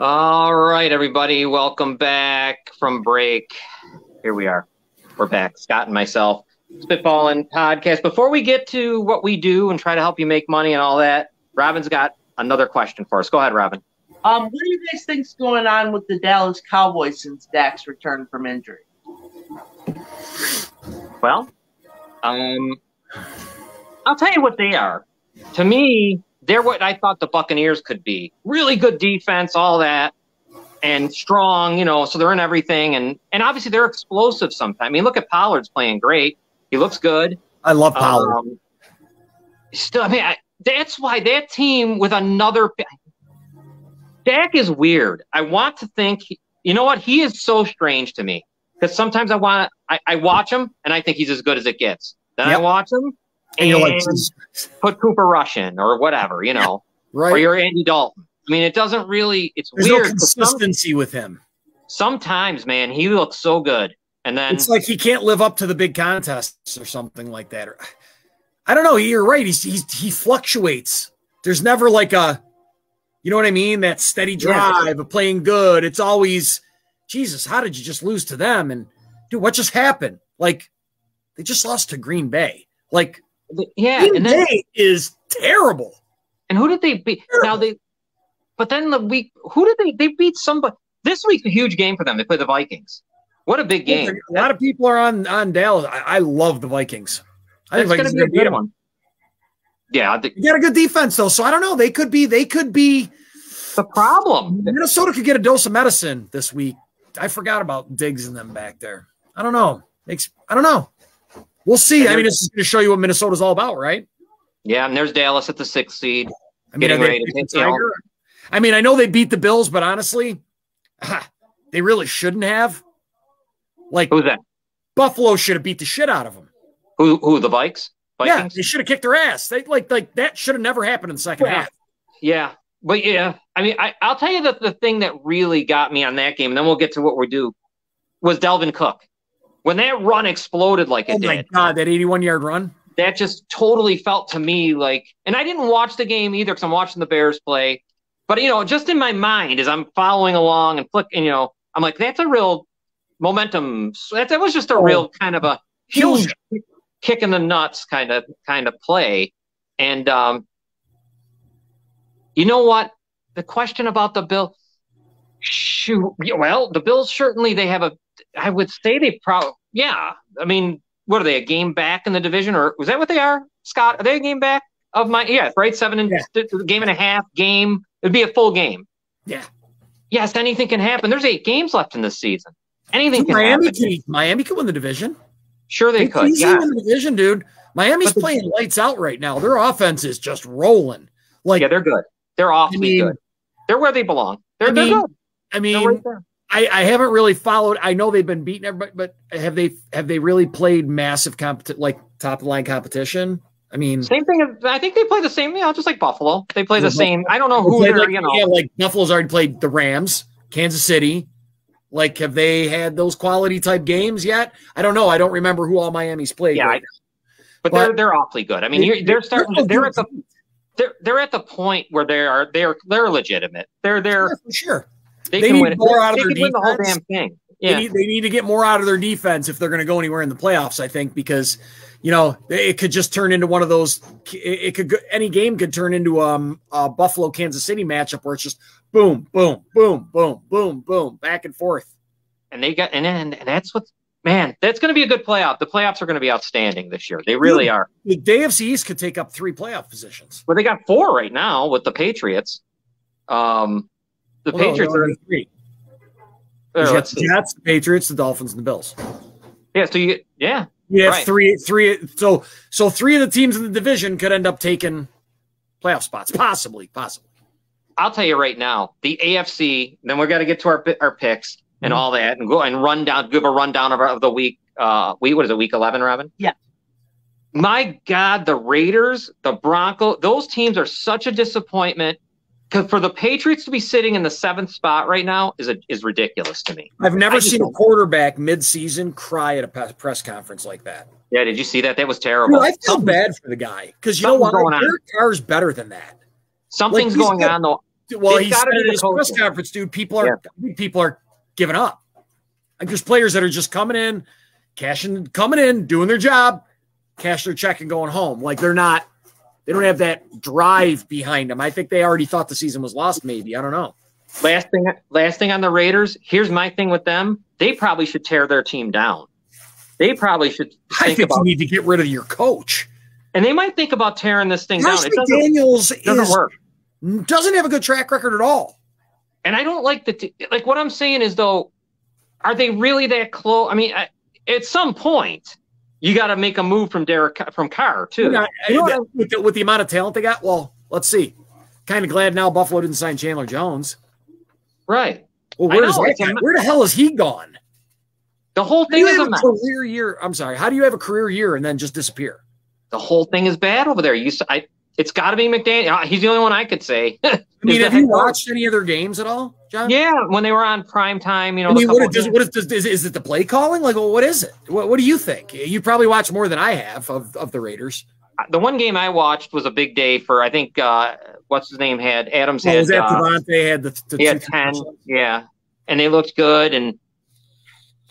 All right, everybody, welcome back from break. Here we are. We're back, Scott and myself, Spitballing Podcast. Before we get to what we do and try to help you make money and all that, Robin's got another question for us. Go ahead, Robin. What do you guys think's going on with the Dallas Cowboys since Dak's return from injury? Well, I'll tell you what they are. To me, they're what I thought the Buccaneers could be. Really good defense, all that, and strong, so they're in everything. And obviously they're explosive sometimes. I mean, look at Pollard's playing great. He looks good. I love Pollard. That's why that team with another – Dak is weird. I want to think – you know what? He is so strange to me. Because sometimes I watch him and I think he's as good as it gets. Then I watch him and you're like, put Cooper Rush in or whatever, you know, right? Or you're Andy Dalton. I mean, it doesn't really. It's There's weird. No consistency with him. Sometimes, man, he looks so good, and then it's like he can't live up to the big contests or something like that. Or, I don't know. You're right. He fluctuates. There's never like a, you know what I mean? That steady drive of playing good. It's always, Jesus, how did you just lose to them? And dude, what just happened? Like, they just lost to Green Bay. Like, Green Bay is terrible. And who did they beat? Terrible. Now but then the week, who did they beat? Somebody this week's a huge game for them. They play the Vikings. What a big game! A lot of people are on Dallas. I love the Vikings. I think it's going to be a good one. Yeah, you got a good defense though, so I don't know. They could be the problem. Minnesota could get a dose of medicine this week. I forgot about Diggs and them back there. I don't know. I don't know. We'll see. I mean, this is going to show you what Minnesota's all about, right? Yeah, and there's Dallas at the 6th seed. I mean, I mean, I know they beat the Bills, but honestly, they really shouldn't have. Like, who's that? Buffalo should have beat the shit out of them. Who the Vikings? Yeah, they should have kicked their ass. They like that should have never happened in the second half. Yeah, but I mean, I'll tell you that the thing that really got me on that game, and then we'll get to what we do, was Dalvin Cook. When that run exploded like it did. Oh my God, that 81-yard run. That just totally felt to me like, and I didn't watch the game either because I'm watching the Bears play. But, just in my mind as I'm following along and flicking, I'm like, that's a real momentum. That was just a real kind of a huge kick in the nuts kind of play. And you know what? The question about the Bills, the Bills certainly I would say they probably, I mean, what are they, a game back in the division? Or was that what they are, Scott? Are they a game back of right? 7 game and a half game. It'd be a full game. Yeah. Yes, anything can happen. There's 8 games left in this season. Anything can happen. Miami could win the division. Sure they could. Easy win the division, dude. Miami's playing lights out right now. Their offense is just rolling. Like, they're good. They're awfully good. They're where they belong. They're good. I mean, right, I haven't really followed. I know they've been beating everybody, but have they really played massive top of the line competition? I mean, same thing. I think they play the same, just like Buffalo. They play the same. I don't know who they're, like Buffalo's already played the Rams, Kansas City. Like, have they had those quality type games yet? I don't know. I don't remember who all Miami's played. Yeah, right, but they're awfully good. I mean, they're at the point where they're legitimate. They're for sure. They can win more out of their defense. Win the whole damn thing. Yeah. They need to get more out of their defense if they're going to go anywhere in the playoffs, I think, because it could just turn into one of those. Any game could turn into a Buffalo Kansas City matchup where it's just boom, boom, boom, boom, boom, boom, back and forth. And that's what, man, that's going to be a good playoff. The playoffs are going to be outstanding this year. They really are. The AFC East could take up 3 playoff positions. Well, they got 4 right now with the Patriots. The Patriots are 3. The Jets, the Patriots, the Dolphins, and the Bills. Yeah, so you have right. three. So 3 of the teams in the division could end up taking playoff spots, possibly. I'll tell you right now, the AFC. Then we're going to get to our picks and all that, and go and give a rundown of the week. What is it? Week 11, Robin? Yeah. My God, the Raiders, the Broncos, those teams are such a disappointment. Because for the Patriots to be sitting in the 7th spot right now is ridiculous to me. I've never seen a quarterback mid-season cry at a press conference like that. Yeah, did you see that? That was terrible. Dude, I feel bad for the guy because you know what? Derek Carr's better than that. Something's going on though. Well, he said at his press conference, dude. People are giving up. Like, there's players that are just coming in, doing their job, cash their check, and going home. Like, they're not. They don't have that drive behind them. I think they already thought the season was lost, maybe. I don't know. Last thing on the Raiders, here's my thing with them. They probably should tear their team down. They probably should think you need to get rid of your coach. And they might think about tearing this thing down. Daniels doesn't work. Doesn't have a good track record at all. And I don't like like what I'm saying is, though, are they really that close? I mean, at some point, you got to make a move from Carr, too. With the amount of talent they got, well, let's see. Kind of glad now Buffalo didn't sign Chandler Jones. Right. Well, where the hell is he gone? The whole thing is a career year. I'm sorry. How do you have a career year and then just disappear? The whole thing is bad over there. It's got to be McDaniel. He's the only one I could say. I mean, have you watched any of their games at all, John? Yeah, when they were on prime time, you know. I mean, is it the play calling? Like, well, what is it? What do you think? You probably watch more than I have of the Raiders. The one game I watched was a big day for, I think, what's his name had Adams had. Was that Devontae had he had 10, yeah, and they looked good, and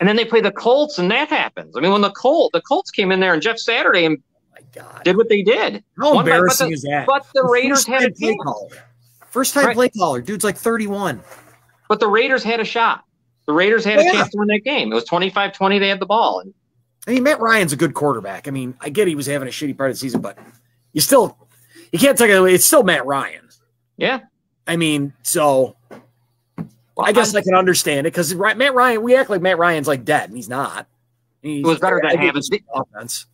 then they play the Colts, and that happens. I mean, when the Colts came in there and Jeff Saturday and did what they did. How embarrassing is that? But the Raiders had a play caller. First time play caller. Dude's like 31. But the Raiders had a shot. The Raiders had a chance to win that game. It was 25-20. They had the ball. I mean, Matt Ryan's a good quarterback. I mean, I get he was having a shitty part of the season, but you can't take it away. It's still Matt Ryan. Yeah. I mean, so I guess I can understand it because Matt Ryan, we act like Matt Ryan's like dead, and he's not. It was better than having offense.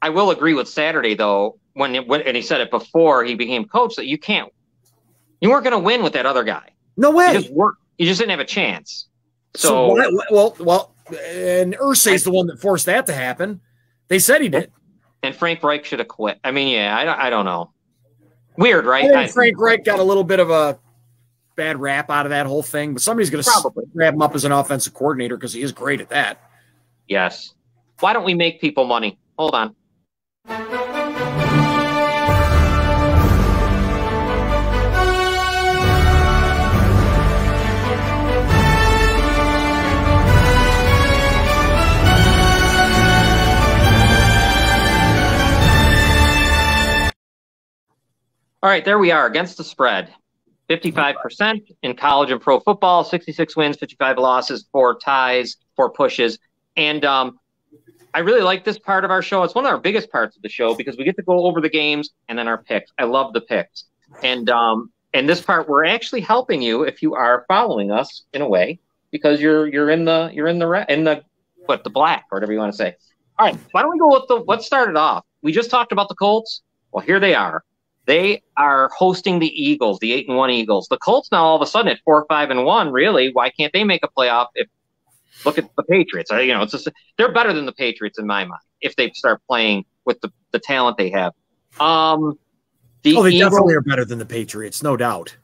I will agree with Saturday, though, when and he said it before he became coach, that you weren't going to win with that other guy. No way. You just didn't have a chance. So and Irsay's the one that forced that to happen. They said he did. And Frank Reich should have quit. I mean, yeah, I don't know. Weird, right? I think Frank Reich got a little bit of a bad rap out of that whole thing, but somebody's going to grab him up as an offensive coordinator because he is great at that. Yes. Why don't we make people money? Hold on. All right, there we are, against the spread. 55% in college and pro football, 66 wins, 55 losses, 4 ties, 4 pushes. And I really like this part of our show. It's one of our biggest parts of the show because we get to go over the games and then our picks. I love the picks. And this part, we're actually helping you if you are following us in a way because you're in the black or whatever you want to say. All right, why don't we go with let's start it off. We just talked about the Colts. Well, here they are. They are hosting the Eagles, the 8-1 Eagles. The Colts now all of a sudden at 4-5-1. Really, why can't they make a playoff? Look at the Patriots. It's just they're better than the Patriots in my mind if they start playing with the talent they have. They definitely are better than the Patriots, no doubt.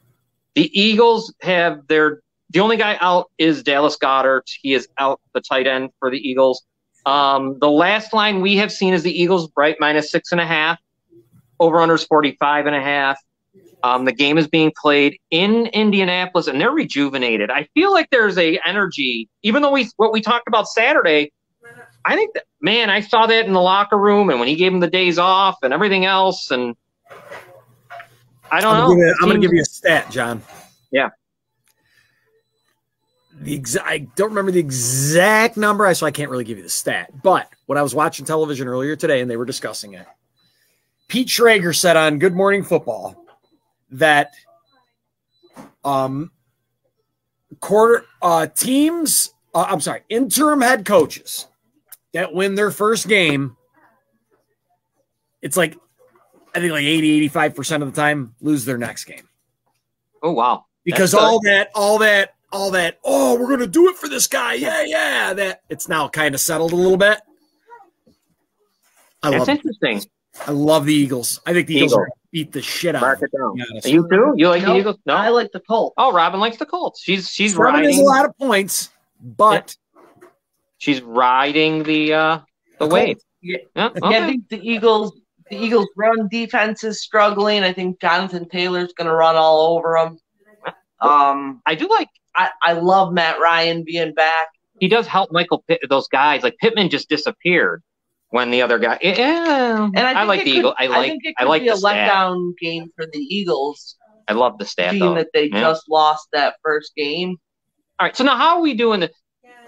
The Eagles have the only guy out is Dallas Goedert. He is out, the tight end for the Eagles. The last line we have seen is the Eagles bright -6.5. Over-under is 45.5. The game is being played in Indianapolis, and they're rejuvenated. I feel like there's a energy, even though what we talked about Saturday. I think that, man, I saw that in the locker room, and when he gave them the days off and everything else, and I don't know. I'm going to give you a stat, John. Yeah. I don't remember the exact number, so I can't really give you the stat. But when I was watching television earlier today, and they were discussing it, Pete Schrager said on Good Morning Football that interim head coaches that win their first game, it's like, I think like 80-85% of the time lose their next game. Oh, wow. Because all that, oh, we're going to do it for this guy. Yeah. That it's now kind of settled a little bit. That's interesting. I love the Eagles. I think the Eagles are going to beat the shit out of them. Mark it down. You too? You like the Eagles? No, I like the Colts. Oh, Robin likes the Colts. She's riding. There's a lot of points, but she's riding the wave. Yeah. Okay. I think the Eagles run defense is struggling. I think Jonathan Taylor's going to run all over them. I do like. I love Matt Ryan being back. He does help Michael Pitt. Those guys like Pittman just disappeared. When the other guy, and I like the Eagles. I like the letdown game for the Eagles. I love the stat being that they just lost that first game. All right, so now how are we doing?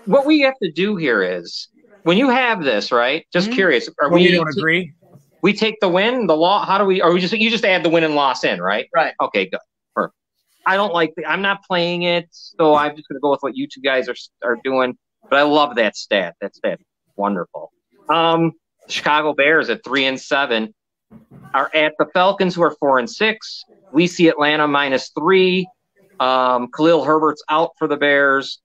What we have to do here is when you have this, right? Just curious, we don't agree? We take the win, the loss. How do we? Or we just you just add the win and loss in, right? Right. Okay, good. Perfect. I don't like. I'm not playing it, so I'm just going to go with what you two guys are doing. But I love that stat. That stat, wonderful. Chicago Bears at 3-7 are at the Falcons, who are 4-6. We see Atlanta -3. Khalil Herbert's out for the Bears.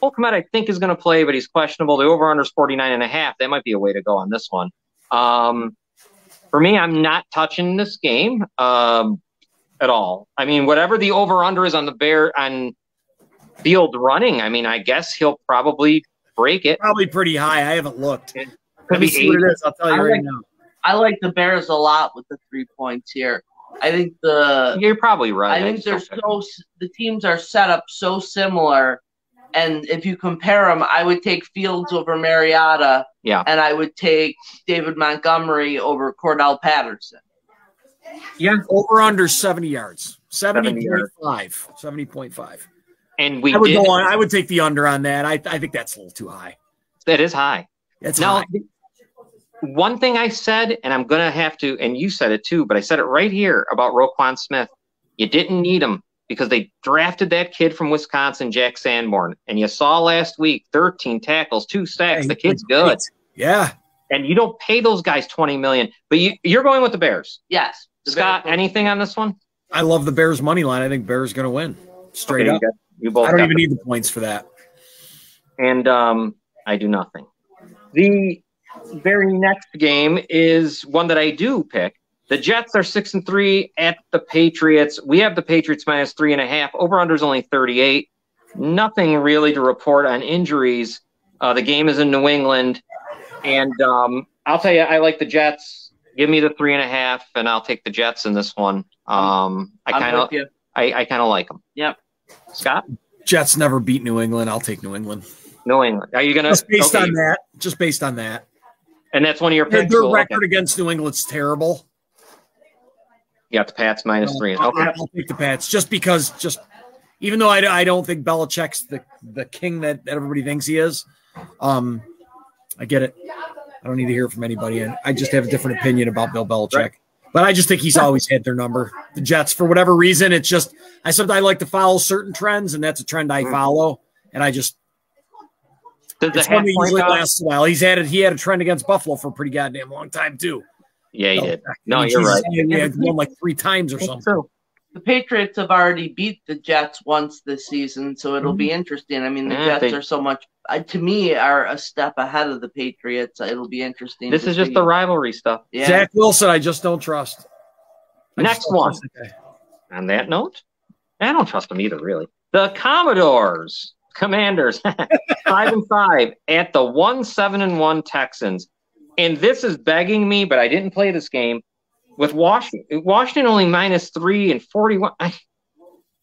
Cole Kmet, I think, is going to play, but he's questionable. The over-under is 49.5. That might be a way to go on this one. For me, I'm not touching this game at all. I mean, whatever the over-under is on the Bear on field running, I mean, I guess he'll probably break it. Probably pretty high. I haven't looked. Could be see what it is. I'll tell you right now. I like the Bears a lot with the 3 points here. I think you're probably right. I think the teams are set up so similar, and if you compare them, I would take Fields over Mariota. Yeah, and I would take David Montgomery over Cordell Patterson. Yeah, over under 70 yards, 70.5, 70.5. And I would go on. I would take the under on that. I think that's a little too high. That is high. It's now, high. One thing I said, and I'm going to have to, and you said it too, but I said it right here about Roquan Smith. You didn't need him because they drafted that kid from Wisconsin, Jack Sanborn. And you saw last week, 13 tackles, 2 sacks. The kid's good. Yeah. And you don't pay those guys $20 million. But you're going with the Bears. Yes. Scott, anything on this one? I love the Bears money line. I think Bears going to win. Straight up. You both I don't even need the points for that. And I do nothing. The very next game is one that I do pick. The Jets are 6-3 at the Patriots. We have the Patriots minus 3.5. Over-under is only 38. Nothing really to report on injuries. The game is in New England. And I'll tell you, I like the Jets. Give me the 3.5, and I'll take the Jets in this one. I kind of like them. Yep. Scott? Jets never beat New England. I'll take New England. New England. Are you going to? Just based on that. Just based on that. And that's one of your picks. Their record against New England's terrible. You got the Pats minus 3. Okay. I'll take the Pats just because, even though I don't think Belichick's the king that everybody thinks he is. I get it. I don't need to hear from anybody. And I just have a different opinion about Bill Belichick. Right. But I just think he's always had their number. The Jets, for whatever reason, it's just I sometimes like to follow certain trends, and that's a trend I follow. And I just it's one that usually lasts a while. He had a trend against Buffalo for a pretty goddamn long time too. Yeah, he did. No, you're right. He had won like 3 times or something. True. The Patriots have already beat the Jets once this season, so it'll be interesting. I mean, the Jets are so much, to me, are a step ahead of the Patriots. It'll be interesting. This is just the rivalry stuff. Yeah. Zach Wilson, I just don't trust. Next one. On that note, I don't trust them either, really. The Commanders, 5-5 at the 1-7-1 Texans. And this is begging me, but I didn't play this game. With Washington only minus 3 and 41.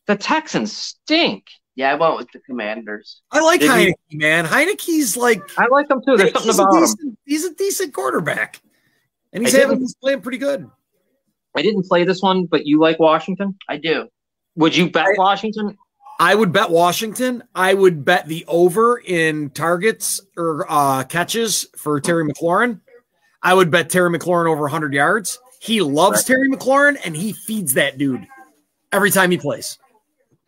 The Texans stink. Yeah, I went with the Commanders. I like Heineke, man. Heineke's like I like him too. There's something about him. He's a decent quarterback, and he's playing pretty good. I didn't play this one, but you like Washington? I do. Would you bet Washington? I would bet Washington. I would bet the over in targets or catches for Terry McLaurin. I would bet Terry McLaurin over 100 yards. He loves Terry McLaurin, and he feeds that dude every time he plays.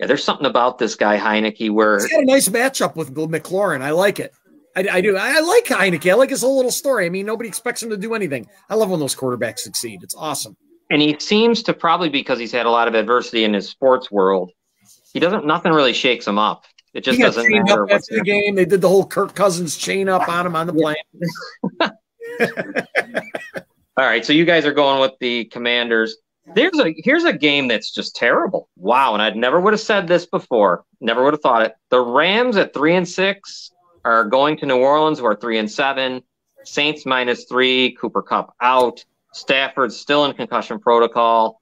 Yeah, there's something about this guy, Heineke, where he's got a nice matchup with McLaurin. I like it. I do. I like Heineke. I like his whole little story. I mean, nobody expects him to do anything. I love when those quarterbacks succeed. It's awesome. And he seems to probably, because he's had a lot of adversity in his sports world, nothing really shakes him up. It just doesn't matter. After the game, they did the whole Kirk Cousins chain up on him on the plane. All right, so you guys are going with the Commanders. Here's a game that's just terrible. Wow, and I never would have said this before. Never would have thought it. The Rams at 3-6 are going to New Orleans, who are 3-7. Saints minus 3. Cooper Kupp out. Stafford still in concussion protocol.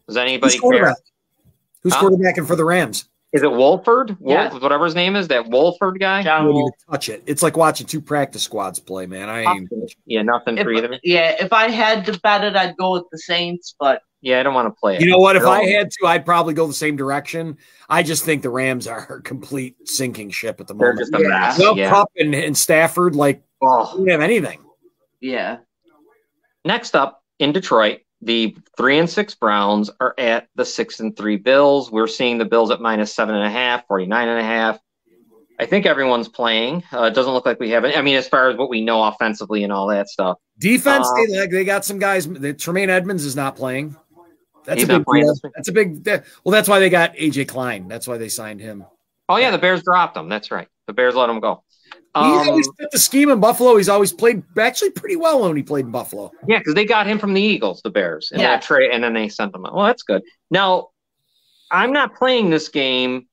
Does anybody care? Who's quarterbacking for the Rams? Is it Wolford? Yeah. Whatever his name is, that Wolford guy? I wouldn't even touch it. It's like watching 2 practice squads play, man. Nothing for either. Yeah, if I had to bet it, I'd go with the Saints, but yeah, I don't want to play it. You know what? If I had to, I'd probably go the same direction. I just think the Rams are a complete sinking ship at the moment. They're just a mess. Kupp and Stafford, they don't have anything. Yeah. Next up in Detroit, the 3-6 Browns are at the 6-3 Bills. We're seeing the Bills at minus 7.5, 49.5. I think everyone's playing. It doesn't look like we have it. I mean, as far as what we know offensively and all that stuff. Defense, they got some guys. Tremaine Edmonds is not playing. That's a big deal. That's a big. Well, that's why they got AJ Klein. That's why they signed him. Oh yeah, the Bears dropped him. That's right. The Bears let him go. He always fit the scheme in Buffalo. He's always played actually pretty well when he played in Buffalo. Yeah, because they got him from the Eagles, the Bears, and that trade, and then they sent him out. Well, that's good. Now, I'm not playing this game.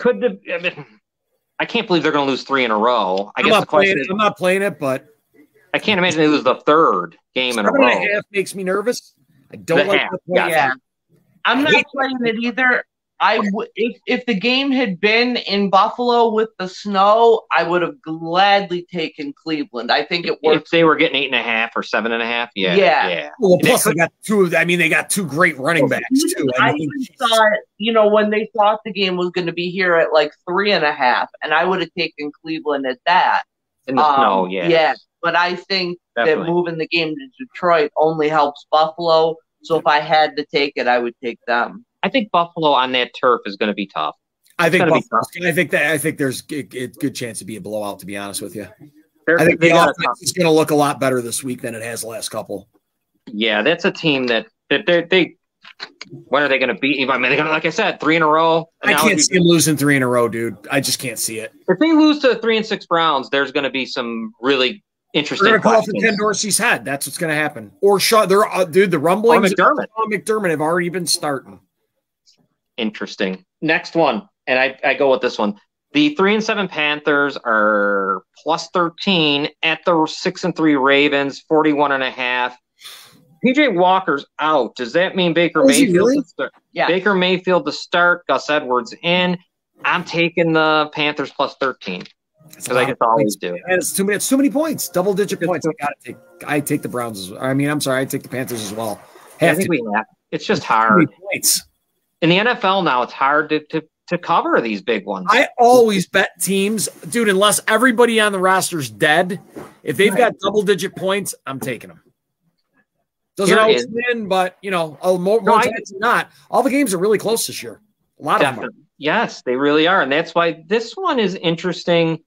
I can't believe they're going to lose 3 in a row. I guess the question is, I'm not playing it, but I can't imagine they lose the 3rd game in a row. 7.5 makes me nervous. I don't like the point. Yeah. I'm not playing it either. If the game had been in Buffalo with the snow, I would have gladly taken Cleveland. I think it works. If they were getting 8.5 or 7.5, yeah. Well, plus they got two. I mean, they got 2 great running backs too. I even thought, when they thought the game was going to be here at like 3.5, and I would have taken Cleveland at that. In the snow, yeah. But I think that moving the game to Detroit only helps Buffalo. So if I had to take it, I would take them. I think Buffalo on that turf is going to be tough. I think there's a good chance to be a blowout. To be honest with you, I think the offense is going to look a lot better this week than it has the last couple. Yeah, that's a team that they. When are they going to beat? I mean, they're going to, like I said, 3 in a row. I can't see them losing 3 in a row, dude. I just can't see it. If they lose to the 3-6 Browns, there's going to be some really interesting. They're going to call for Ken Dorsey's head. That's what's going to happen. Or the rumblings. McDermott have already been starting. Interesting. Next one, and I go with this one. The 3-7 Panthers are +13 at the 6-3 Ravens, 41.5. PJ Walker's out. Does that mean Baker Mayfield to start? Yeah. Baker Mayfield to start. Gus Edwards in. I'm taking the Panthers +13 because I just always do. It's too many points. Double-digit points. I take the Browns. I take the Panthers as well. It's just hard. Points. In the NFL now, it's hard to cover these big ones. I always bet teams, dude, unless everybody on the roster's dead. If they've got double-digit points, I'm taking them. Doesn't always win, but, more times than not, all the games are really close this year. A lot of them are. Yes, they really are. And that's why this one is interesting,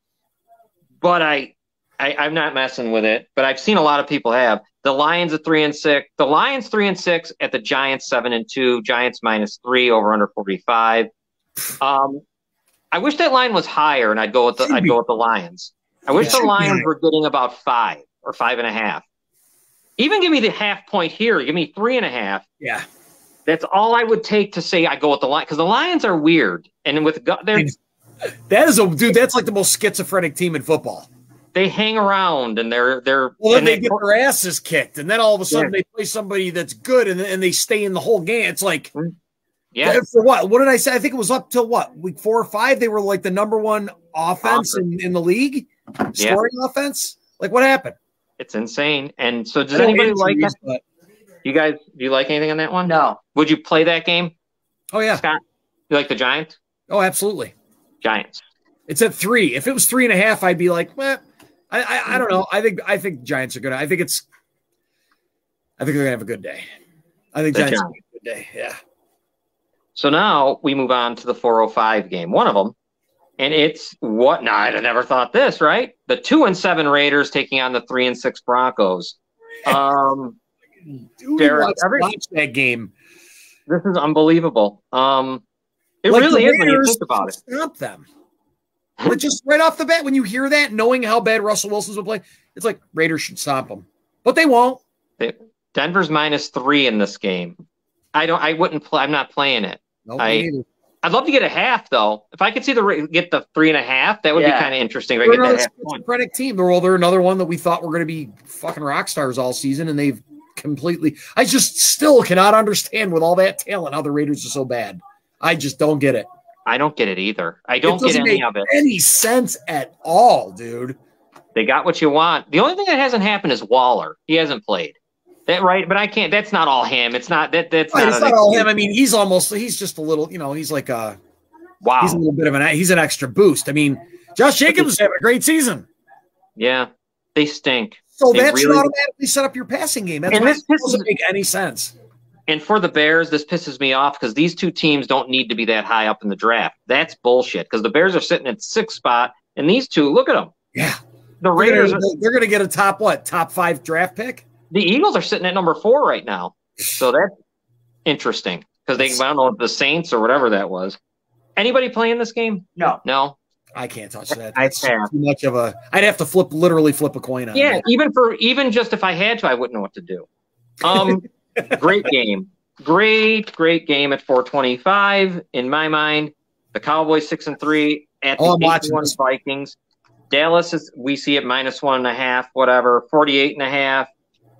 but I'm not messing with it. But I've seen a lot of people have. The Lions at 3-6. The Lions 3-6 at the Giants 7-2. Giants -3 over under 45. I wish that line was higher, and I'd go with the Lions. I wish the Lions were getting about 5 or 5.5. Even give me the half point here. Give me 3.5. Yeah, that's all I would take to say I go with the Lions because the Lions are weird, and with that's like the most schizophrenic team in football. They hang around and they're then they get their asses kicked, and then all of a sudden they play somebody that's good, and they stay in the whole game. It's like, for what? What did I say? I think it was up till week 4 or 5. They were like the #1 offense in the league, scoring offense. Like, what happened? It's insane. And so, does anybody like that? Do you like anything on that one? No. Would you play that game? Oh yeah, Scott. You like the Giants? Oh, absolutely. Giants. It's at 3. If it was 3.5, I'd be like, I don't know. I think Giants are good. I think they're gonna have a good day. I think Giants are gonna have a good day. Yeah. So now we move on to the 405 game. One of them, and it's what? Nah, I'd have never thought this. Right, the 2-7 Raiders taking on the 3-6 Broncos. Watch that game. This is unbelievable. It really is when you think about it. Stop them. But just right off the bat, when you hear that, knowing how bad Russell Wilson's will play, it's like Raiders should stop them, but they won't. Denver's -3 in this game. I wouldn't play. I'm not playing it. Nope, I'd love to get a half though. If I could see get the 3.5, that would be kind of interesting. If I get that half point. Schizophrenic team. They're another one that we thought were going to be fucking rock stars all season, and they've completely. I just still cannot understand with all that talent how the Raiders are so bad. I just don't get it. I don't get it either. I don't get any of it. Any sense at all, dude. They got what you want. The only thing that hasn't happened is Waller. He hasn't played. That right, but I can't. That's not all him. It's not that. That's right, not all him. I mean, he's just a little. He's like a. Wow. He's a little bit of he's an extra boost. I mean, Josh Jacobs having a great season. Yeah, they stink. So that should automatically set up your passing game. That's why it doesn't make any sense. And for the Bears, this pisses me off because these two teams don't need to be that high up in the draft. That's bullshit because the Bears are sitting at 6th spot, and these two, look at them. Yeah. The Raiders they're going to get a top 5 draft pick? The Eagles are sitting at number 4 right now. So that's interesting because I don't know, the Saints or whatever that was. Anybody playing this game? No. No. I can't touch that. I That's can't. too much of a. I'd have to literally flip a coin on. Yeah, that. even just if I had to, I wouldn't know what to do. Great game. Great game at 425 in my mind. The Cowboys 6-3 at the 8-1 Vikings. Dallas we see it -1.5, whatever, 48.5.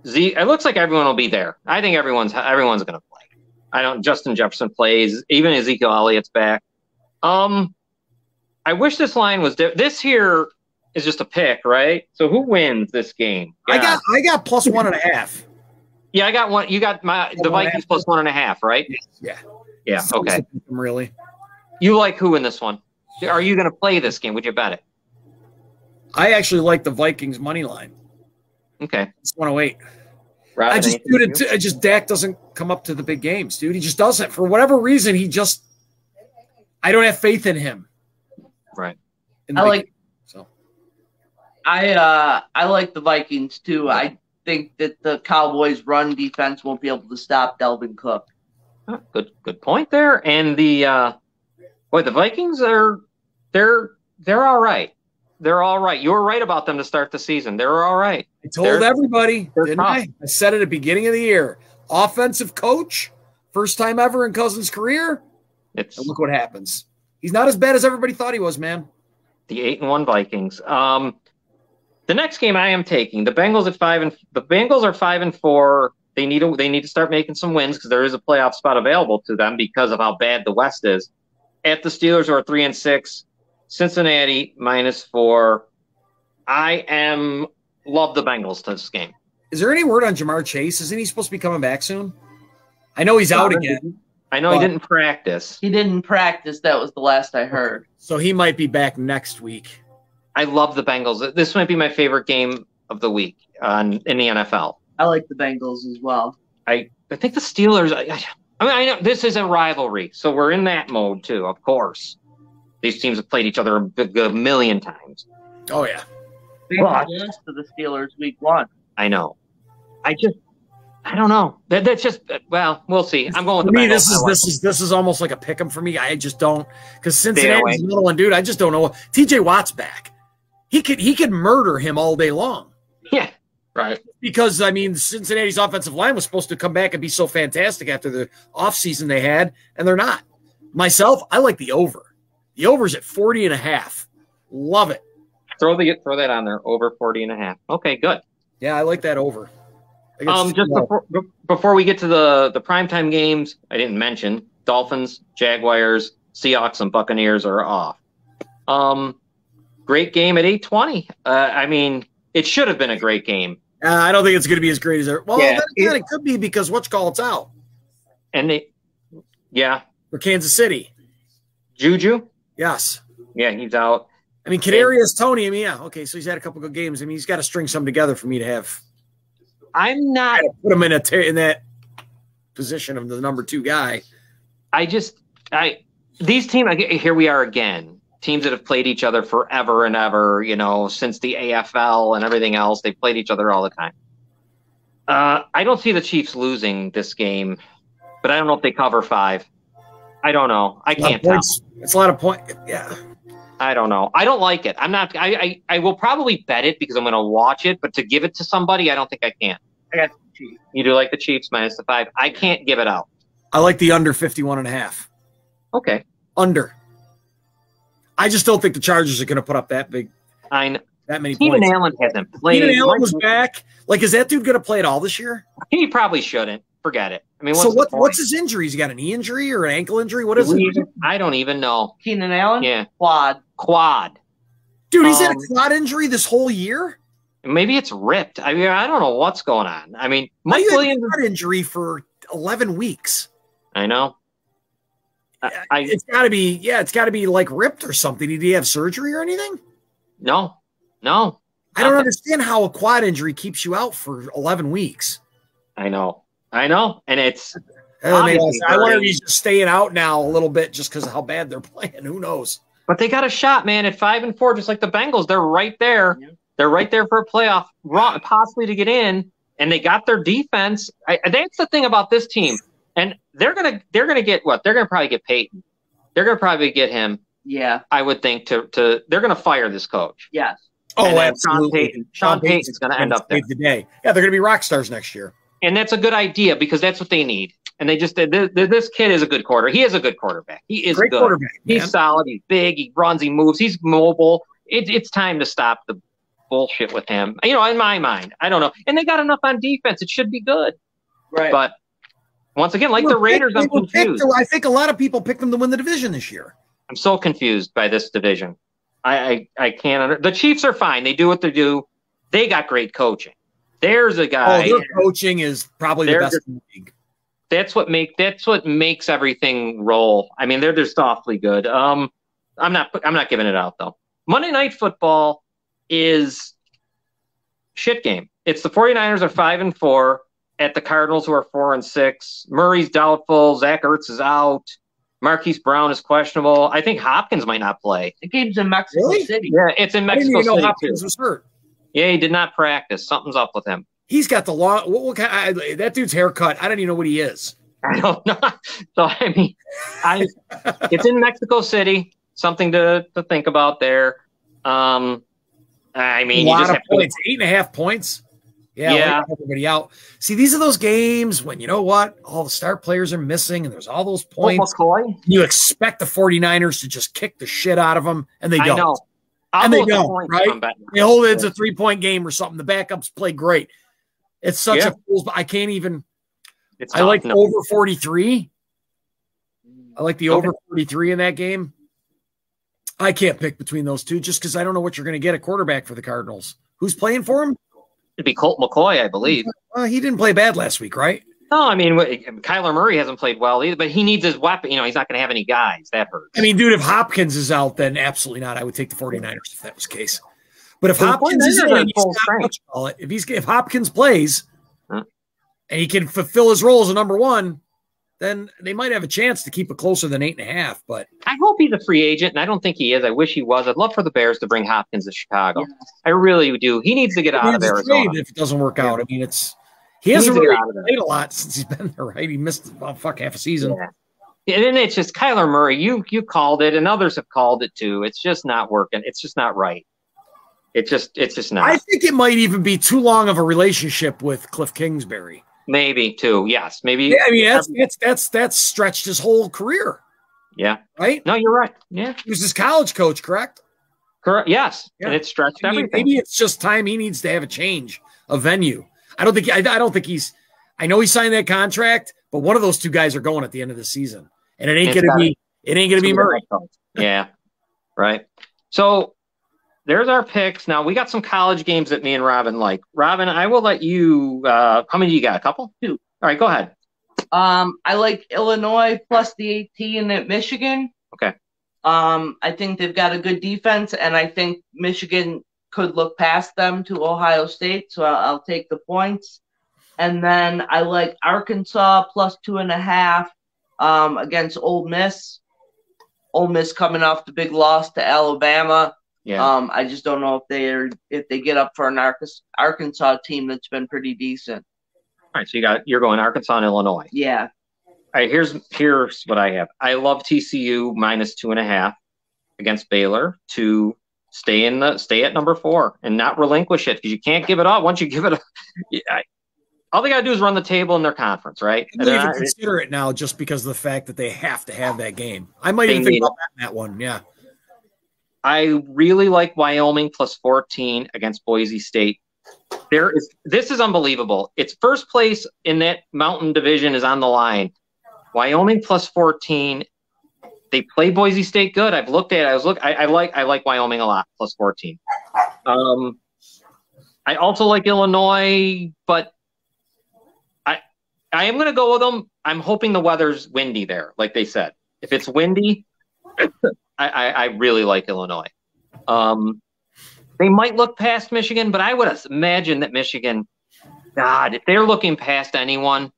It looks like everyone will be there. I think everyone's going to play. Justin Jefferson plays. Even Ezekiel Elliott's back. I wish this line was this here is just a pick, right? So who wins this game? Yeah. I got +1.5. Yeah, I got one. You got the Vikings +1.5, right? Yeah. Yeah. Okay. Really. You like who in this one? Are you going to play this game? Would you bet it? I actually like the Vikings money line. Okay. It's 108. Dak doesn't come up to the big games, dude. He just doesn't. For whatever reason, I don't have faith in him. Right. I like the Vikings too. I think that the Cowboys' run defense won't be able to stop Dalvin Cook. Oh, good point there. And the Vikings they're all right. They're all right. You were right about them to start the season. They're all right. I told everybody, didn't I? I said it at the beginning of the year. Offensive coach, first time ever in Cousins' career. And look what happens. He's not as bad as everybody thought he was, man. The 8-1 Vikings. The next game I am taking the Bengals at 5 the Bengals are 5-4. They need to start making some wins because there is a playoff spot available to them because of how bad the West is. At the Steelers who are 3-6. Cincinnati -4. I love the Bengals to this game. Is there any word on Jamar Chase? Isn't he supposed to be coming back soon? I know he's out again. I know he didn't practice. He didn't practice. That was the last I heard. So he might be back next week. I love the Bengals. This might be my favorite game of the week in the NFL. I like the Bengals as well. I think the Steelers. I know this is a rivalry, so we're in that mode too. Of course. These teams have played each other a million times. Oh, yeah. They lost to the Steelers week 1. I know. I don't know. That's just we'll see. I'm going with the Bengals. This is almost like a pick 'em for me. I just don't because Cincinnati's another one, dude. I just don't know. TJ Watt's back. He could murder him all day long. Yeah. Right. Because Cincinnati's offensive line was supposed to come back and be so fantastic after the offseason they had, and they're not. Myself, I like the over. The over's at 40.5. Love it. Throw that on there. Over 40.5. Okay, good. Yeah, I like that over. Just before we get to the primetime games, I didn't mention Dolphins, Jaguars, Seahawks, and Buccaneers are off. Great game at 8:20. It should have been a great game. I don't think it's going to be as great as it. Well, it could be because it's out. And for Kansas City, Juju. Yes. Yeah, he's out. Kadarius Toney. Okay, so he's had a couple good games. He's got to string some together for me to have. I'm not put him in that position of the number 2 guy. These teams. Here we are again. Teams that have played each other forever and ever. Since the AFL and everything else, they've played each other all the time. I don't see the Chiefs losing this game, but I don't know if they cover 5. I don't know. I can't tell. It's a lot of points. Yeah. I don't know. I don't like it. I'm not. I will probably bet it because I'm going to watch it, but to give it to somebody, I don't think I can. I got the Chiefs. You do like the Chiefs minus the 5. I can't give it out. I like the under 51.5. Okay. Under. I just don't think the Chargers are going to put up that big. I know. That many Keenan points. Allen hasn't played. Keenan Allen was back. Is that dude going to play it all this year? He probably shouldn't. Forget it. So what's his injuries? He got a knee injury or an ankle injury? What is it? I don't even know. Keenan Allen? Yeah. Quad. Dude, he's had a quad injury this whole year? Maybe it's ripped. I don't know what's going on. Mike Williams had a quad injury for 11 weeks. I know. It's got to be, it's got to be ripped or something. Did he have surgery or anything? No. I don't understand how a quad injury keeps you out for 11 weeks. I know. And it's. I wonder if he's just staying out now a little bit just because of how bad they're playing. Who knows? But they got a shot, man, at 5-4, just like the Bengals. They're right there. Yeah. They're right there for a playoff, possibly to get in. And they got their defense. That's the thing about this team. And they're gonna get what? They're gonna probably get Peyton. They're going to probably get him. Yeah. I would think to they're going to fire this coach. Yes. Oh, absolutely. Sean Payton's going to end up there. The day. Yeah, they're going to be rock stars next year. And that's a good idea because that's what they need. And they just this kid is a good quarterback. He is a good quarterback. He is great good. Quarterback, man. He's solid. He's big. He runs. He moves. He's mobile. It's time to stop the bullshit with him. You know, in my mind, I don't know. And they got enough on defense. It should be good. Right. But once again, like the Raiders, I'm confused. I think a lot of people picked them to win the division this year. I'm so confused by this division. I can't. The Chiefs are fine. They do what they do. They got great coaching. There's a guy. Oh, their coaching is probably the best in the league. That's what makes everything roll. I mean, they're just awfully good. I'm not giving it out though. Monday Night Football is shit game. It's the 49ers are 5-4 at the Cardinals who are 4-6. Murray's doubtful. Zach Ertz is out. Marquise Brown is questionable. I think Hopkins might not play. The game's in Mexico City. Yeah, it's in Mexico City. Hopkins was hurt. Yeah, he did not practice. Something's up with him. He's got the long. What kind? That dude's haircut. I don't even know what he is. I don't know. So I mean, it's in Mexico City. Something to think about there. I mean, a lot of points. 8.5 points. Yeah. Everybody out. See, these are those games when, you know what? All the star players are missing and there's all those points. You expect the 49ers to just kick the shit out of them, and they don't. I know. And they don't, right? They hold it. It's a 3-point game or something. The backups play great. It's such a fool's, but I can't even. I like over 43. I like the over 43 in that game. I can't pick between those two just because I don't know what you're going to get at quarterback for the Cardinals. Who's playing for him? It'd be Colt McCoy, I believe. He didn't play bad last week, right? No, I mean, Kyler Murray hasn't played well either, but he needs his weapon. You know, he's not going to have any guys. That hurts. I mean, dude, if Hopkins is out, then absolutely not. I would take the 49ers if that was the case. But if Hopkins is in, if Hopkins plays and he can fulfill his role as a number one, then they might have a chance to keep it closer than 8.5. But I hope he's a free agent, and I don't think he is. I wish he was. I'd love for the Bears to bring Hopkins to Chicago. Yeah. I really do. He needs to get out of Arizona if it doesn't work out. I mean, he hasn't really played a lot since he's been there, right? He missed half a season. Yeah. And then it's just Kyler Murray. You called it, and others have called it too. It's just not working. It's just not right. It's just not. I think it might even be too long of a relationship with Cliff Kingsbury. Maybe too. Yes, maybe. Yeah, I mean that's stretched his whole career. Yeah. Right. No, you're right. Yeah. He was his college coach, correct? Correct. Yes. Yeah. And it stretched everything. Maybe it's just time he needs to have a change of venue. I don't think he's. I know he signed that contract, but one of those two guys are going at the end of the season, and it ain't gonna be Murray. Yeah. Right. So there's our picks. Now we got some college games that me and Robin like. Robin, I will let you. How many do you got? A couple? 2. All right, go ahead. I like Illinois plus the 18 at Michigan. Okay. I think they've got a good defense, and I think Michigan could look past them to Ohio State, so I'll take the points. And then I like Arkansas plus 2.5 against Ole Miss. Ole Miss coming off the big loss to Alabama. Yeah. I just don't know if they get up for an Arkansas team that's been pretty decent. All right, so you're going Arkansas and Illinois. Yeah. All right, here's what I have. I love TCU minus 2.5 against Baylor to stay at number 4 and not relinquish it because you can't give it up. Once you give it up, all they got to do is run the table in their conference, right? I don't even consider it now just because of the fact that they have to have that game. I might even think about that one. Yeah. I really like Wyoming plus 14 against Boise State. This is unbelievable. It's first place in that Mountain Division is on the line. Wyoming plus 14. They play Boise State good. I've looked at it. I like Wyoming a lot plus 14. I also like Illinois, but I am going to go with them. I'm hoping the weather's windy there, like they said. If it's windy, I really like Illinois. They might look past Michigan, but I would imagine that Michigan, God, if they're looking past anyone,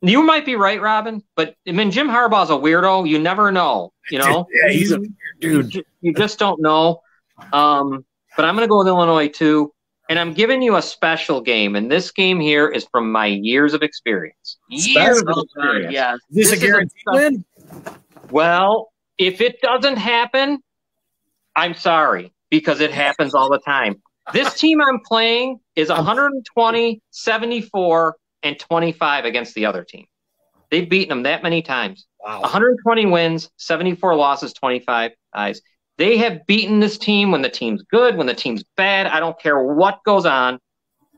you might be right, Robin. But I mean, Jim Harbaugh's a weirdo. You never know. You know, yeah, he's a weird dude. You just don't know. But I'm going to go with Illinois too, and I'm giving you a special game. And this game here is from my years of experience. Yeah. Is this a guaranteed win? Well, if it doesn't happen, I'm sorry, because it happens all the time. This team I'm playing is 120, 74, and 25 against the other team. They've beaten them that many times. Wow. 120 wins, 74 losses, 25 ties. They have beaten this team when the team's good, when the team's bad. I don't care what goes on.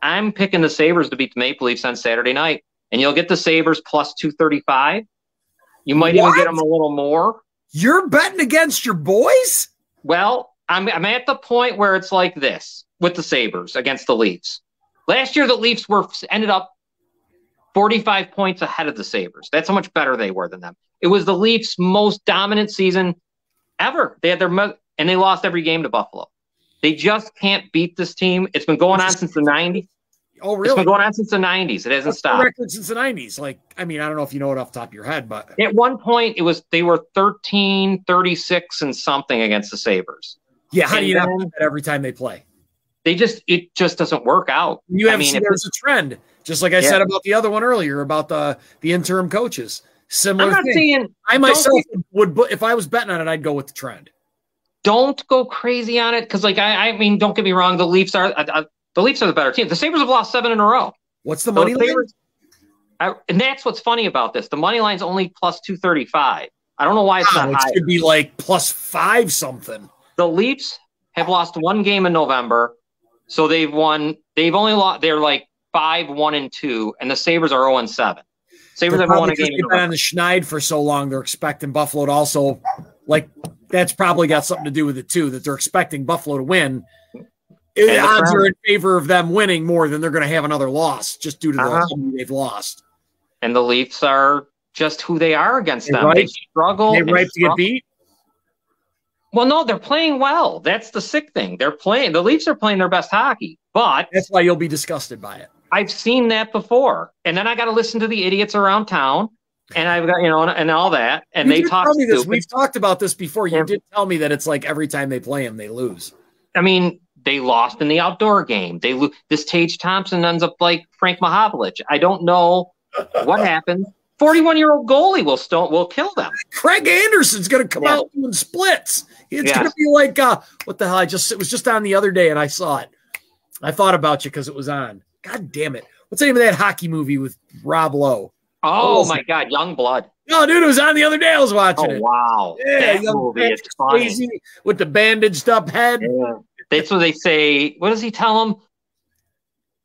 I'm picking the Sabres to beat the Maple Leafs on Saturday night, and you'll get the Sabres plus 235. You might even get them a little more. You're betting against your boys? Well, I'm at the point where it's like this with the Sabres against the Leafs. Last year, the Leafs ended up 45 points ahead of the Sabres. That's how much better they were than them. It was the Leafs' most dominant season ever. They had and they lost every game to Buffalo. They just can't beat this team. It's been going on since the 90s. Oh, really? It's been going on since the 90s. It hasn't stopped. Record since the 90s. Like, I mean, I don't know if you know it off the top of your head, but at one point they were 13, 36 and something against the Sabres. Yeah, how do you not do that every time they play? It just doesn't work out. There's a trend. Just like I said about the other one earlier about the interim coaches. Similar I'm not saying I myself would, if I was betting on it, I'd go with the trend. Don't go crazy on it because, like, I mean, don't get me wrong. The Leafs are the better team. The Sabres have lost 7 in a row. What's the money line? And that's what's funny about this. The money line's only plus 235. I don't know why it's not higher. It should be like plus 5 something. The Leafs have lost 1 game in November, so they've only lost. They're like 5-1-2, and the Sabres are 0-7. Sabres have won a game. They've been on the Schneid for so long. They're expecting Buffalo to also, like, that's probably got something to do with it too. That they're expecting Buffalo to win. The odds are in favor of them winning more than they're going to have another loss, just due to the they've lost. And the Leafs are just who they are against them. They struggle. They're ripe to get beat. Well, no, they're playing well. That's the sick thing. The Leafs are playing their best hockey, but that's why you'll be disgusted by it. I've seen that before. And then I got to listen to the idiots around town, and I've got, and all that. And they talk me this. We've talked about this before. You did tell me that it's like every time they play them, they lose. I mean, they lost in the outdoor game. They lose. This Tage Thompson ends up like Frank Mahovlich. I don't know what happened. 41-year-old goalie will kill them. Craig Anderson's going to come out doing splits. It's going to be like, what the hell? It was just on the other day, and I saw it. I thought about you because it was on. God damn it. What's the name of that hockey movie with Rob Lowe? Oh, my God. Young Blood. No, dude, it was on the other day. I was watching it. Oh, wow. Yeah, that movie is funny. With the bandaged up head. Yeah. That's what they say. What does he tell him?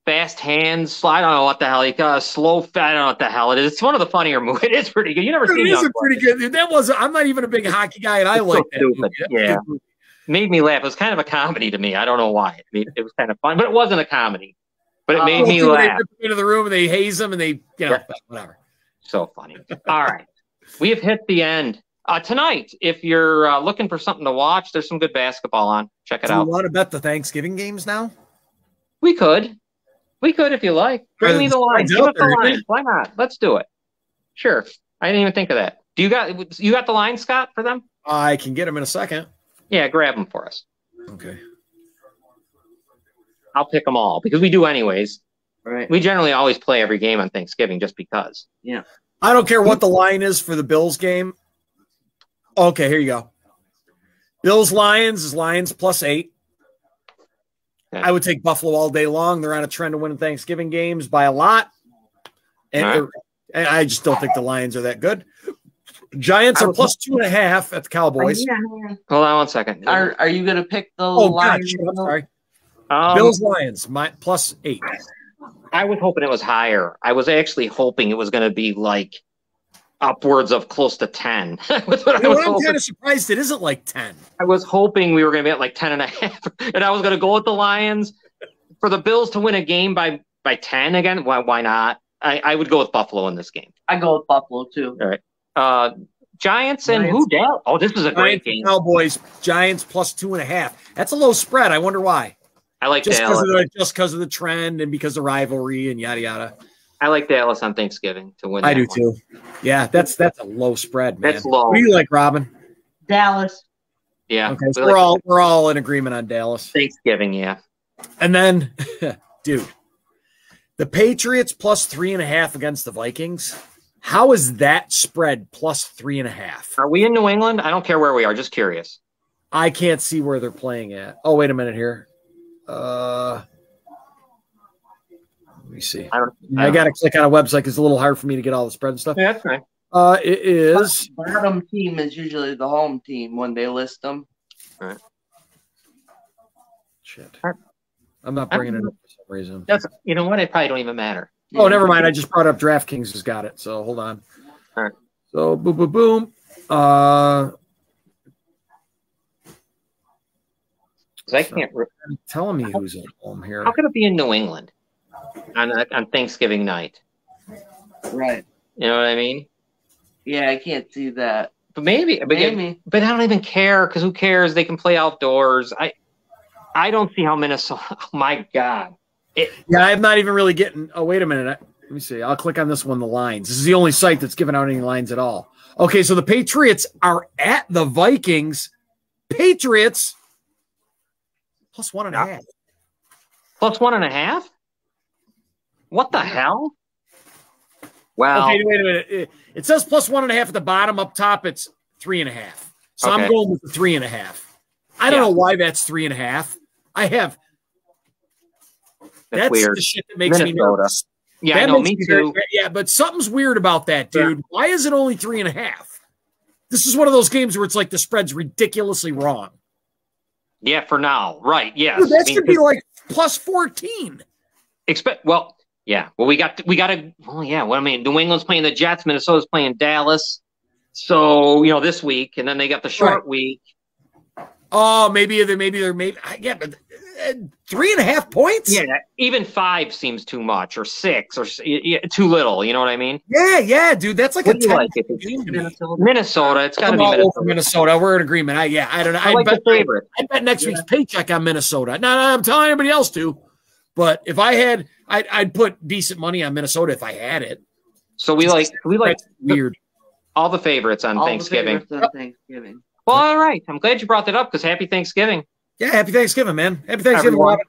Fast hands. I don't know what the hell he does. Slow. I don't know what the hell it is. It's one of the funnier movies. It is pretty good. You never seen it? It is pretty good. I'm not even a big hockey guy, and I like that movie. Yeah. Made me laugh. It was kind of a comedy to me. I don't know why. I mean, it was kind of fun, but it wasn't a comedy. But it made me laugh. They rip him into the room and they haze him and they, whatever. So funny. All right. We have hit the end. Tonight, if you're looking for something to watch, there's some good basketball on. Check it out. Do you want to bet the Thanksgiving games now? We could. We could if you like. Bring me the line. Give us the line. Why not? Let's do it. Sure. I didn't even think of that. You got the line, Scott, for them? I can get them in a second. Yeah, grab them for us. Okay. I'll pick them all because we do anyways. Right. We generally always play every game on Thanksgiving just because. Yeah. I don't care what the line is for the Bills game. Okay, here you go. Bills-Lions is Lions +8. Okay. I would take Buffalo all day long. They're on a trend of winning Thanksgiving games by a lot. And I just don't think the Lions are that good. Giants are +2.5 at the Cowboys. Hold on one second. Are you going to pick the Lions? God, sorry. Bills-Lions, +8. I was hoping it was higher. I was actually hoping it was going to be like upwards of close to 10. I'm kind of surprised it isn't like 10. I was hoping we were going to be at like 10.5, and I was going to go with the Lions. For the Bills to win a game by 10 again, why not? I would go with Buffalo in this game. I go with Buffalo too. All right. Giants and who? Oh, this is a great game. Cowboys, Giants +2.5. That's a low spread. I wonder why. I like just Dallas. Just because of the trend and because of rivalry and yada yada. I like Dallas on Thanksgiving to win. I do too. Yeah, that's a low spread, man. That's low. What do you like, Robin? Dallas. Yeah. Okay, so we're all in agreement on Dallas. Thanksgiving, yeah. And then, dude, the Patriots +3.5 against the Vikings. How is that spread plus 3.5? Are we in New England? I don't care where we are. Just curious. I can't see where they're playing at. Oh, wait a minute here. Let me see. I got to click on a website. It's a little hard for me to get all the spread and stuff. Yeah, that's right. It is. Bottom team is usually the home team when they list them. All right. Shit. I'm not bringing it up for some reason. That's, you know what? It probably don't even matter. Oh, never mind. I just brought up DraftKings has got it. So hold on. All right. So boom, boom, boom. I can't. Telling me who's at home here. How could it be in New England on Thanksgiving night? Right. You know what I mean? Yeah, I can't see that. But maybe. But I don't even care because who cares? They can play outdoors. I don't see how Minnesota. Oh my God. Yeah, I'm not even really getting. Oh, wait a minute. Let me see. I'll click on this one. The lines. This is the only site that's giving out any lines at all. Okay, so the Patriots are at the Vikings. Patriots plus 1.5. Plus 1.5? What the hell? Wow. Okay, wait a minute. It says plus 1.5 at the bottom. Up top, it's 3.5. So I'm going with the 3.5. I don't know why that's 3.5. I have. That's weird. The shit that makes me nervous. Yeah, that I know. Me too. Yeah, but something's weird about that, dude. Yeah. Why is it only 3.5? This is one of those games where it's like the spread's ridiculously wrong. Yeah, for now, right? Yes, dude, that should be like plus 14. Well, we got to. Well, yeah. Well, I mean, New England's playing the Jets, Minnesota's playing Dallas. So this week, and then they got the short week. Oh, maybe yeah, but 3.5 points. Yeah, even 5 seems too much, or 6, or too little. You know what I mean? Yeah, dude, that's like a 10. Like Minnesota. It's got to be Minnesota. Minnesota. We're in agreement. I don't know. I bet favorite. I bet next week's paycheck on Minnesota. No, I'm telling anybody else to. But if I had, I'd put decent money on Minnesota if I had it. So we like weird. All the favorites on Thanksgiving. Thanksgiving. Well, all right. I'm glad you brought that up because happy Thanksgiving. Yeah, happy Thanksgiving, man. Happy Thanksgiving, Robin.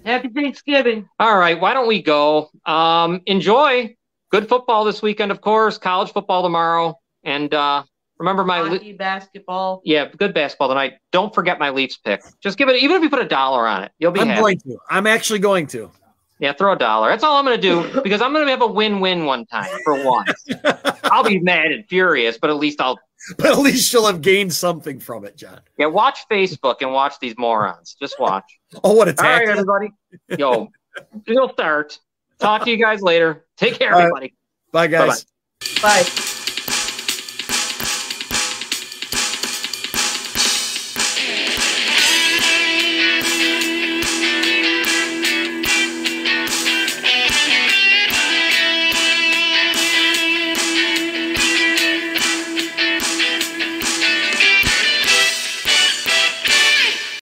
Happy Thanksgiving. All right. Why don't we go? Enjoy good football this weekend, of course. College football tomorrow. And remember my hockey, basketball. Yeah, good basketball tonight. Don't forget my Leafs pick. Just give it, even if you put $1 on it, you'll be happy. Going to. I'm actually going to. Yeah, throw $1. That's all I'm going to do because I'm going to have a win-win one time for once. I'll be mad and furious, but at least you'll have gained something from it, John. Yeah, watch Facebook and watch these morons. Just watch. Oh, what a tactic. All right, everybody. Yo, it'll start. Talk to you guys later. Take care, everybody. Bye, guys. Bye.